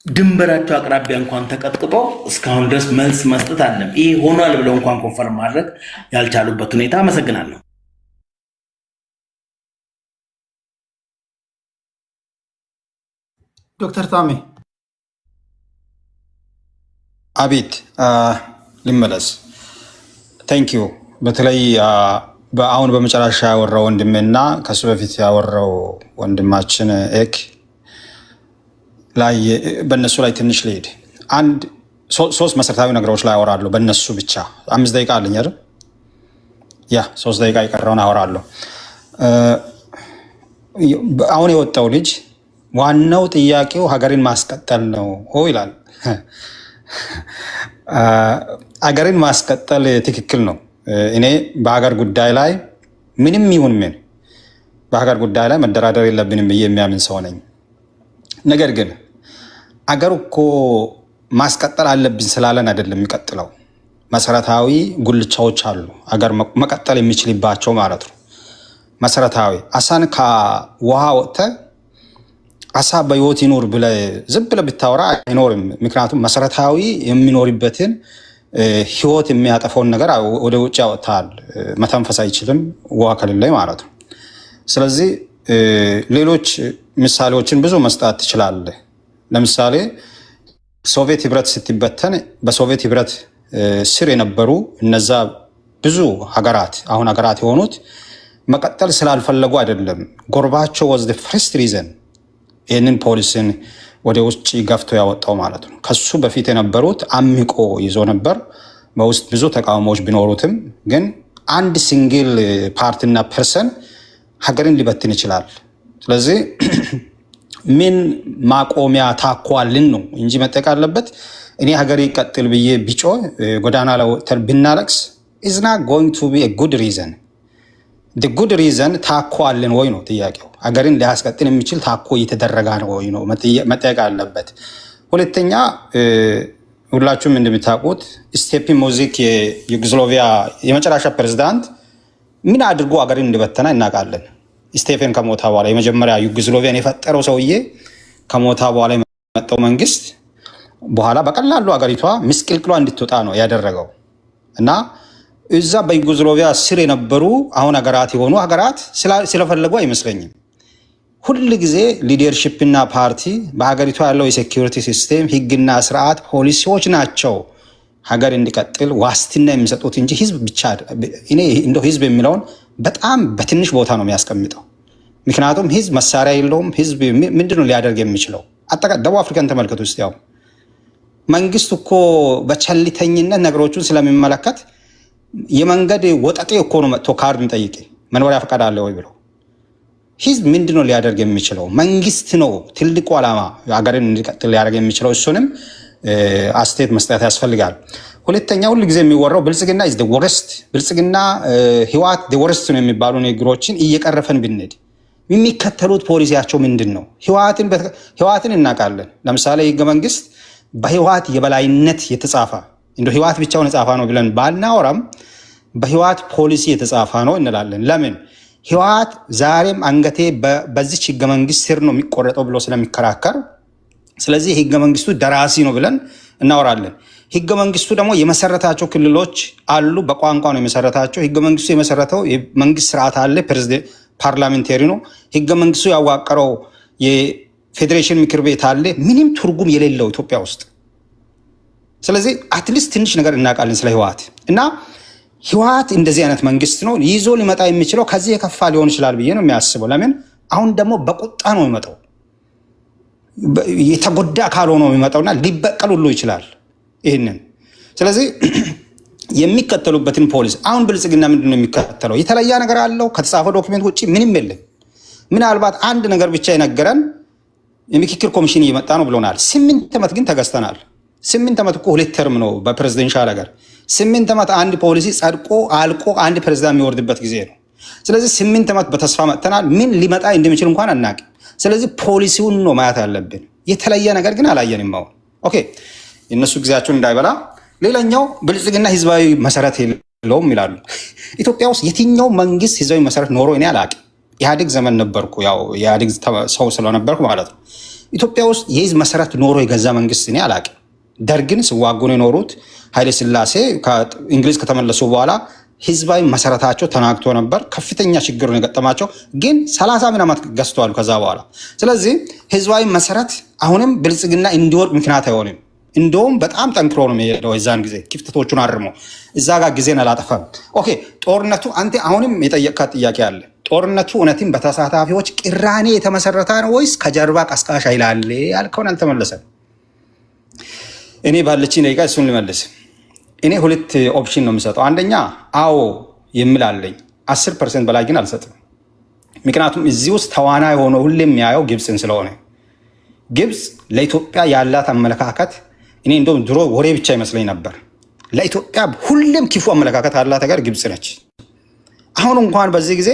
ድንበራቸው አቅራቢያ እንኳን ተቀጥቅጦ እስካሁን ድረስ መልስ መስጠት አለም ይሄ ሆኗል ብለው እንኳን ኮንፈርም ማድረግ ያልቻሉበት ሁኔታ። አመሰግናለሁ። ዶክተር ታሜ አቤት ልመለስ። ቴንኪዩ። በተለይ አሁን በመጨረሻ ያወራው ወንድምና ከሱ በፊት ያወራው ወንድማችን ኤክ ላይ በእነሱ ላይ ትንሽ ልሄድ። ሶስት መሰረታዊ ነገሮች ላይ አወራለሁ በእነሱ ብቻ። 5 ደቂቃ አለኝ አይደል? 3 ደቂቃ የቀረውን አወራለሁ። አሁን የወጣው ልጅ ዋናው ጥያቄው ሀገርን ማስቀጠል ነው ይላል። ሀገርን ማስቀጠል ትክክል ነው። እኔ በሀገር ጉዳይ ላይ ምንም ይሁን ምን በሀገር ጉዳይ ላይ መደራደር የለብንም ብዬ የሚያምን ሰው ነኝ። ነገር ግን አገር እኮ ማስቀጠል አለብን ስላለን አይደለም የሚቀጥለው። መሰረታዊ ጉልቻዎች አሉ፣ አገር መቀጠል የሚችልባቸው ማለት ነው። መሰረታዊ አሳን ከውሃ ወጥተህ አሳ በህይወት ይኖር ብለህ ዝም ብለህ ብታወራ አይኖርም። ምክንያቱም መሰረታዊ የሚኖርበትን ህይወት የሚያጠፋውን ነገር ወደ ውጭ ያወጣል። መተንፈስ አይችልም ውሃ ከሌለ ማለት ነው። ስለዚህ ሌሎች ምሳሌዎችን ብዙ መስጠት ትችላለህ። ለምሳሌ ሶቪየት ህብረት ስትበተን በሶቪየት ህብረት ስር የነበሩ እነዛ ብዙ ሀገራት አሁን ሀገራት የሆኑት መቀጠል ስላልፈለጉ አይደለም። ጎርባቾቭ ዋዝ ዘ ፈርስት ሪዘን ይህንን ፖሊሲን ወደ ውጭ ገፍቶ ያወጣው ማለት ነው። ከሱ በፊት የነበሩት አምቆ ይዞ ነበር። በውስጥ ብዙ ተቃውሞዎች ቢኖሩትም ግን አንድ ሲንግል ፓርቲና ፐርሰን ሀገርን ሊበትን ይችላል። ስለዚህ ምን ማቆሚያ ታኳልን ነው እንጂ መጠየቅ አለበት። እኔ ሀገር ይቀጥል ብዬ ቢጮ ጎዳና ላይ ወጥተን ብናለቅስ ኢዝ ናት ጎይንግ ቱ ቢ ኤ ጉድ ሪዘን። ጉድ ሪዘን ታኳልን ወይ ነው ጥያቄው። ሀገርን ሊያስቀጥል የሚችል ታኮ እየተደረገ ነው ወይ ነው መጠየቅ አለበት። ሁለተኛ ሁላችሁም እንደምታውቁት ስቴፓን ሞዚክ የዩጎዝላቪያ የመጨረሻ ፕሬዝዳንት ምን አድርጎ ሀገርን እንደበተና እናውቃለን። ስቴፋን ከሞታ በኋላ የመጀመሪያ ዩጎዝላቪያን የፈጠረው ሰውዬ ከሞታ በኋላ የመጣው መንግስት በኋላ በቀላሉ ሀገሪቷ ምስቅልቅሏ እንድትወጣ ነው ያደረገው እና እዛ በዩጎዝላቪያ ስር የነበሩ አሁን ሀገራት የሆኑ ሀገራት ስለፈለጉ አይመስለኝም። ሁል ጊዜ ሊደርሺፕና ፓርቲ በሀገሪቷ ያለው የሴኪሪቲ ሲስቴም ህግና ስርዓት ፖሊሲዎች ናቸው ሀገር እንዲቀጥል ዋስትና የሚሰጡት እንጂ ህዝብ ብቻ እኔ እንደው ህዝብ የሚለውን በጣም በትንሽ ቦታ ነው የሚያስቀምጠው። ምክንያቱም ህዝብ መሳሪያ የለውም። ህዝብ ምንድነው ሊያደርግ የሚችለው? ደቡብ አፍሪካን ተመልከቱ ውስጥ ያው መንግስት እኮ በቸልተኝነት ነገሮችን ስለሚመለከት የመንገድ ወጠጤ እኮ ነው መጥቶ ካርድ የሚጠይቅ መኖሪያ ፈቃድ አለ ወይ ብሎ። ህዝብ ምንድነው ሊያደርግ የሚችለው? መንግስት ነው ትልቁ ዓላማ ሀገርን እንዲቀጥል ሊያደርግ የሚችለው። እሱንም አስተያየት መስጠት ያስፈልጋል። ሁለተኛ ሁሉ ጊዜ የሚወራው ብልጽግና ኢዝ ዘ ወርስት፣ ብልጽግና ህወሓት ዘ ወርስት ነው የሚባሉ ንግግሮችን እየቀረፈን ብንሄድ የሚከተሉት ፖሊሲያቸው ምንድን ነው? ህወሓትን እናውቃለን። ለምሳሌ ህገ መንግስት በህወሓት የበላይነት የተጻፈ እንደ ህወሓት ብቻውን የጻፈ ነው ብለን ባናወራም በህወሓት ፖሊሲ የተጻፈ ነው እንላለን። ለምን? ህወሓት ዛሬም አንገቴ በዚች ህገ መንግስት ስር ነው የሚቆረጠው ብሎ ስለሚከራከር፣ ስለዚህ ህገ መንግስቱ ደራሲ ነው ብለን እናወራለን። ህገ መንግስቱ ደግሞ የመሰረታቸው ክልሎች አሉ፣ በቋንቋ ነው የመሰረታቸው። ህገ መንግስቱ የመሰረተው የመንግስት ስርዓት አለ፣ ፓርላሜንታሪ ነው። ህገ መንግስቱ ያዋቀረው የፌዴሬሽን ምክር ቤት አለ፣ ምንም ትርጉም የሌለው ኢትዮጵያ ውስጥ። ስለዚህ አትሊስት ትንሽ ነገር እናውቃለን ስለ ህወሓት እና ህወሓት እንደዚህ አይነት መንግስት ነው ይዞ ሊመጣ የሚችለው። ከዚህ የከፋ ሊሆን ይችላል ብዬ ነው የሚያስበው። ለምን? አሁን ደግሞ በቁጣ ነው የሚመጣው፣ የተጎዳ አካል ሆኖ የሚመጣውና ሊበቀል ሁሉ ይችላል ይህንን። ስለዚህ የሚከተሉበትን ፖሊስ አሁን ብልጽግና ምንድን ነው የሚከተለው? የተለየ ነገር አለው? ከተጻፈው ዶክሜንት ውጭ ምንም የለም። ምናልባት አንድ ነገር ብቻ የነገረን የምክክር ኮሚሽን እየመጣ ነው ብሎናል። 8 ዓመት ግን ተገዝተናል። 8 ዓመት እኮ 2 ተርም ነው በፕሬዝደንሻል ሀገር። 8 ዓመት አንድ ፖሊሲ ጸድቆ አልቆ አንድ ፕሬዝዳንት የሚወርድበት ጊዜ ነው። ስለዚህ 8 ዓመት በተስፋ መጥተናል። ምን ሊመጣ እንደሚችል እንኳን አናውቅም። ስለዚህ ፖሊሲውን ነው ማየት ያለብን። የተለየ ነገር ግን አላየንም። አሁን ኦኬ፣ የእነሱ ጊዜያቸውን እንዳይበላ። ሌላኛው ብልጽግና ህዝባዊ መሰረት የለውም ይላሉ። ኢትዮጵያ ውስጥ የትኛው መንግስት ህዝባዊ መሰረት ኖሮ እኔ አላውቅም። ኢህአዴግ ዘመን ነበርኩ፣ ያው ኢህአዴግ ሰው ስለነበርኩ ማለት ነው። ኢትዮጵያ ውስጥ የህዝብ መሰረት ኖሮ የገዛ መንግስት እኔ አላውቅም። ደርግን ሲዋጉ ነው የኖሩት። ኃይለ ሥላሴ ከእንግሊዝ ከተመለሱ በኋላ ህዝባዊ መሰረታቸው ተናግቶ ነበር። ከፍተኛ ችግር ነው የገጠማቸው። ግን 30 ምን ዓመት ገዝተዋል ከዛ በኋላ። ስለዚህ ህዝባዊ መሰረት አሁንም ብልጽግና እንዲወርቅ ምክንያት አይሆንም። እንደውም በጣም ጠንክሮ ነው የሚሄደው። የዛን ጊዜ ክፍተቶቹን አርሞ እዛ ጋር ጊዜን አላጠፋም። ኦኬ፣ ጦርነቱ አንተ አሁንም የጠየቅካት ጥያቄ አለ። ጦርነቱ እውነትም በተሳታፊዎች ቅራኔ የተመሰረተ ነው ወይስ ከጀርባ ቀስቃሽ ኃይል አለ ያልከውን አልተመለሰም። እኔ ባለችኝ ደቂቃ እሱን ልመልስ። እኔ 2 ኦፕሽን ነው የምሰጠው። አንደኛ አዎ የምላለኝ 10% በላይ ግን አልሰጥም። ምክንያቱም እዚህ ውስጥ ተዋና የሆነው ሁሌም የሚያየው ግብፅን ስለሆነ ግብፅ ለኢትዮጵያ ያላት አመለካከት እኔ እንደውም ድሮ ወሬ ብቻ ይመስለኝ ነበር። ለኢትዮጵያ ሁሌም ክፉ አመለካከት ያላት ሀገር ግብፅ ነች። አሁን እንኳን በዚህ ጊዜ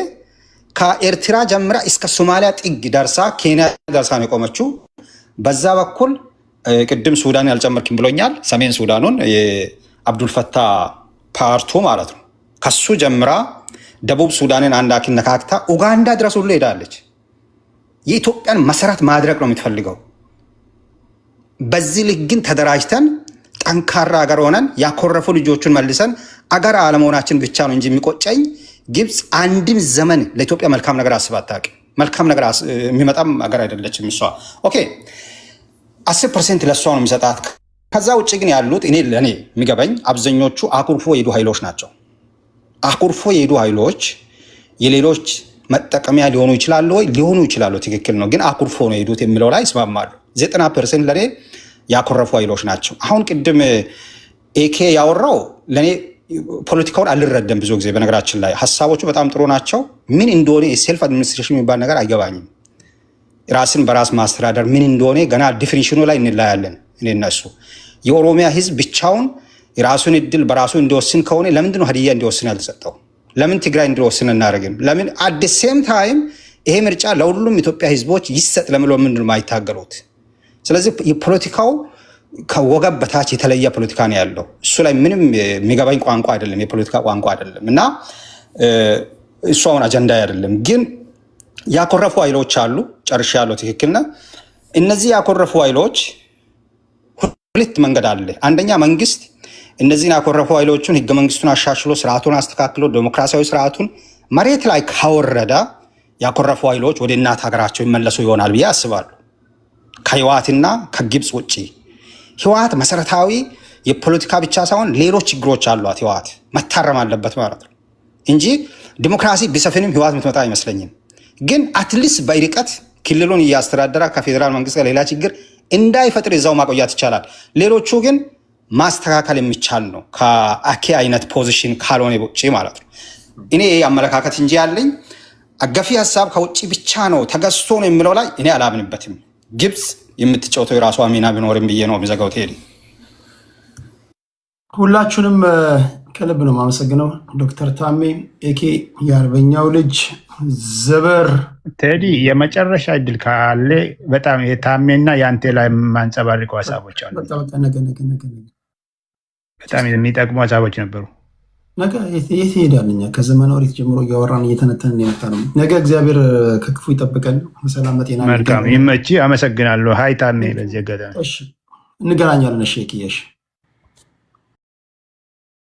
ከኤርትራ ጀምራ እስከ ሶማሊያ ጥግ ደርሳ ኬንያ ደርሳ ነው የቆመችው። በዛ በኩል ቅድም ሱዳን ያልጨመርክም ብሎኛል። ሰሜን ሱዳኑን አብዱልፈታ ፓርቱ ማለት ነው። ከሱ ጀምራ ደቡብ ሱዳንን አንድ አኪን ነካክታ ኡጋንዳ ድረስ ሁሉ ሄዳለች። የኢትዮጵያን መሰረት ማድረግ ነው የምትፈልገው። በዚህ ልክ ግን ተደራጅተን ጠንካራ አገር ሆነን ያኮረፉ ልጆቹን መልሰን አገር አለመሆናችን ብቻ ነው እንጂ የሚቆጨኝ ግብፅ አንድም ዘመን ለኢትዮጵያ መልካም ነገር አስባ አታውቅም። መልካም ነገር የሚመጣም አገር አይደለችም እሷ። ኦኬ 10% ለእሷ ነው የሚሰጣት። ከዛ ውጭ ግን ያሉት ለእኔ የሚገባኝ አብዛኞቹ አኩርፎ የሄዱ ኃይሎች ናቸው። አኩርፎ የሄዱ ኃይሎች የሌሎች መጠቀሚያ ሊሆኑ ይችላሉ ወይ? ሊሆኑ ይችላሉ፣ ትክክል ነው። ግን አኩርፎ ነው የሄዱት የሚለው ላይ ይስማማሉ። 90% ለእኔ ያኮረፉ ኃይሎች ናቸው። አሁን ቅድም ኤኬ ያወራው ለእኔ ፖለቲካውን አልረዳም ብዙ ጊዜ። በነገራችን ላይ ሀሳቦቹ በጣም ጥሩ ናቸው። ምን እንደሆነ የሴልፍ አድሚኒስትሬሽን የሚባል ነገር አይገባኝም። ራስን በራስ ማስተዳደር ምን እንደሆነ ገና ዲፊኒሽኑ ላይ እንለያለን እኔ እነሱ። የኦሮሚያ ህዝብ ብቻውን የራሱን እድል በራሱ እንዲወስን ከሆነ ለምንድነው ሀዲያ እንዲወስን ያልተሰጠው? ለምን ትግራይ እንዲወስን እናደርግም? ለምን አት ሴም ታይም ይሄ ምርጫ ለሁሉም ኢትዮጵያ ህዝቦች ይሰጥ ለምለው ምንድነው የማይታገሉት? ስለዚህ የፖለቲካው ከወገብ በታች የተለየ ፖለቲካ ነው ያለው። እሱ ላይ ምንም የሚገባኝ ቋንቋ አይደለም፣ የፖለቲካ ቋንቋ አይደለም። እና እሱ አሁን አጀንዳ አይደለም። ግን ያኮረፉ ኃይሎች አሉ። ጨርሻ ያለው ትክክል ነው። እነዚህ ያኮረፉ ኃይሎች ሁለት መንገድ አለ። አንደኛ መንግስት እነዚህን ያኮረፉ ኃይሎቹን ህገ መንግስቱን አሻሽሎ ስርዓቱን አስተካክሎ ዴሞክራሲያዊ ስርዓቱን መሬት ላይ ካወረደ ያኮረፉ ኃይሎች ወደ እናት ሀገራቸው ይመለሱ ይሆናል ብዬ አስባለሁ። ከህወሓትና ከግብፅ ውጭ ህወሓት መሰረታዊ የፖለቲካ ብቻ ሳይሆን ሌሎች ችግሮች አሏት። ህወሓት መታረም አለበት ማለት ነው እንጂ ዲሞክራሲ ቢሰፍንም ህወሓት የምትመጣ አይመስለኝም። ግን አትሊስት በርቀት ክልሉን እያስተዳደረ ከፌዴራል መንግስት ጋር ሌላ ችግር እንዳይፈጥር እዛው ማቆያት ይቻላል። ሌሎቹ ግን ማስተካከል የሚቻል ነው ከአኬ አይነት ፖዚሽን ካልሆነ ውጭ ማለት ነው። እኔ አመለካከት እንጂ ያለኝ አገፊ ሀሳብ ከውጭ ብቻ ነው ተገዝቶ ነው የሚለው ላይ እኔ አላምንበትም። ግብፅ የምትጫወተው የራሷ ሚና ቢኖርም ብዬ ነው የሚዘጋው። ቴዲ ሁላችሁንም ከልብ ነው የማመሰግነው። ዶክተር ታሜ ኤኬ የአርበኛው ልጅ ዘበር ቴዲ የመጨረሻ እድል ካለ በጣም የታሜና የአንቴ ላይ የማንጸባርቀው ሀሳቦች አሉ። በጣም የሚጠቅሙ ሀሳቦች ነበሩ። ነገ የት ይሄዳል? እኛ ከዘመነ ኦሪት ጀምሮ እያወራን እየተነተንን የመጣ ነው። ነገ እግዚአብሔር ከክፉ ይጠብቀን፣ በሰላም በጤና። መልካም ይመቺ። አመሰግናለሁ። ሀይ ታሜ፣ በዚህ አጋጣሚ እንገናኛለን። እሺ ኪያሽ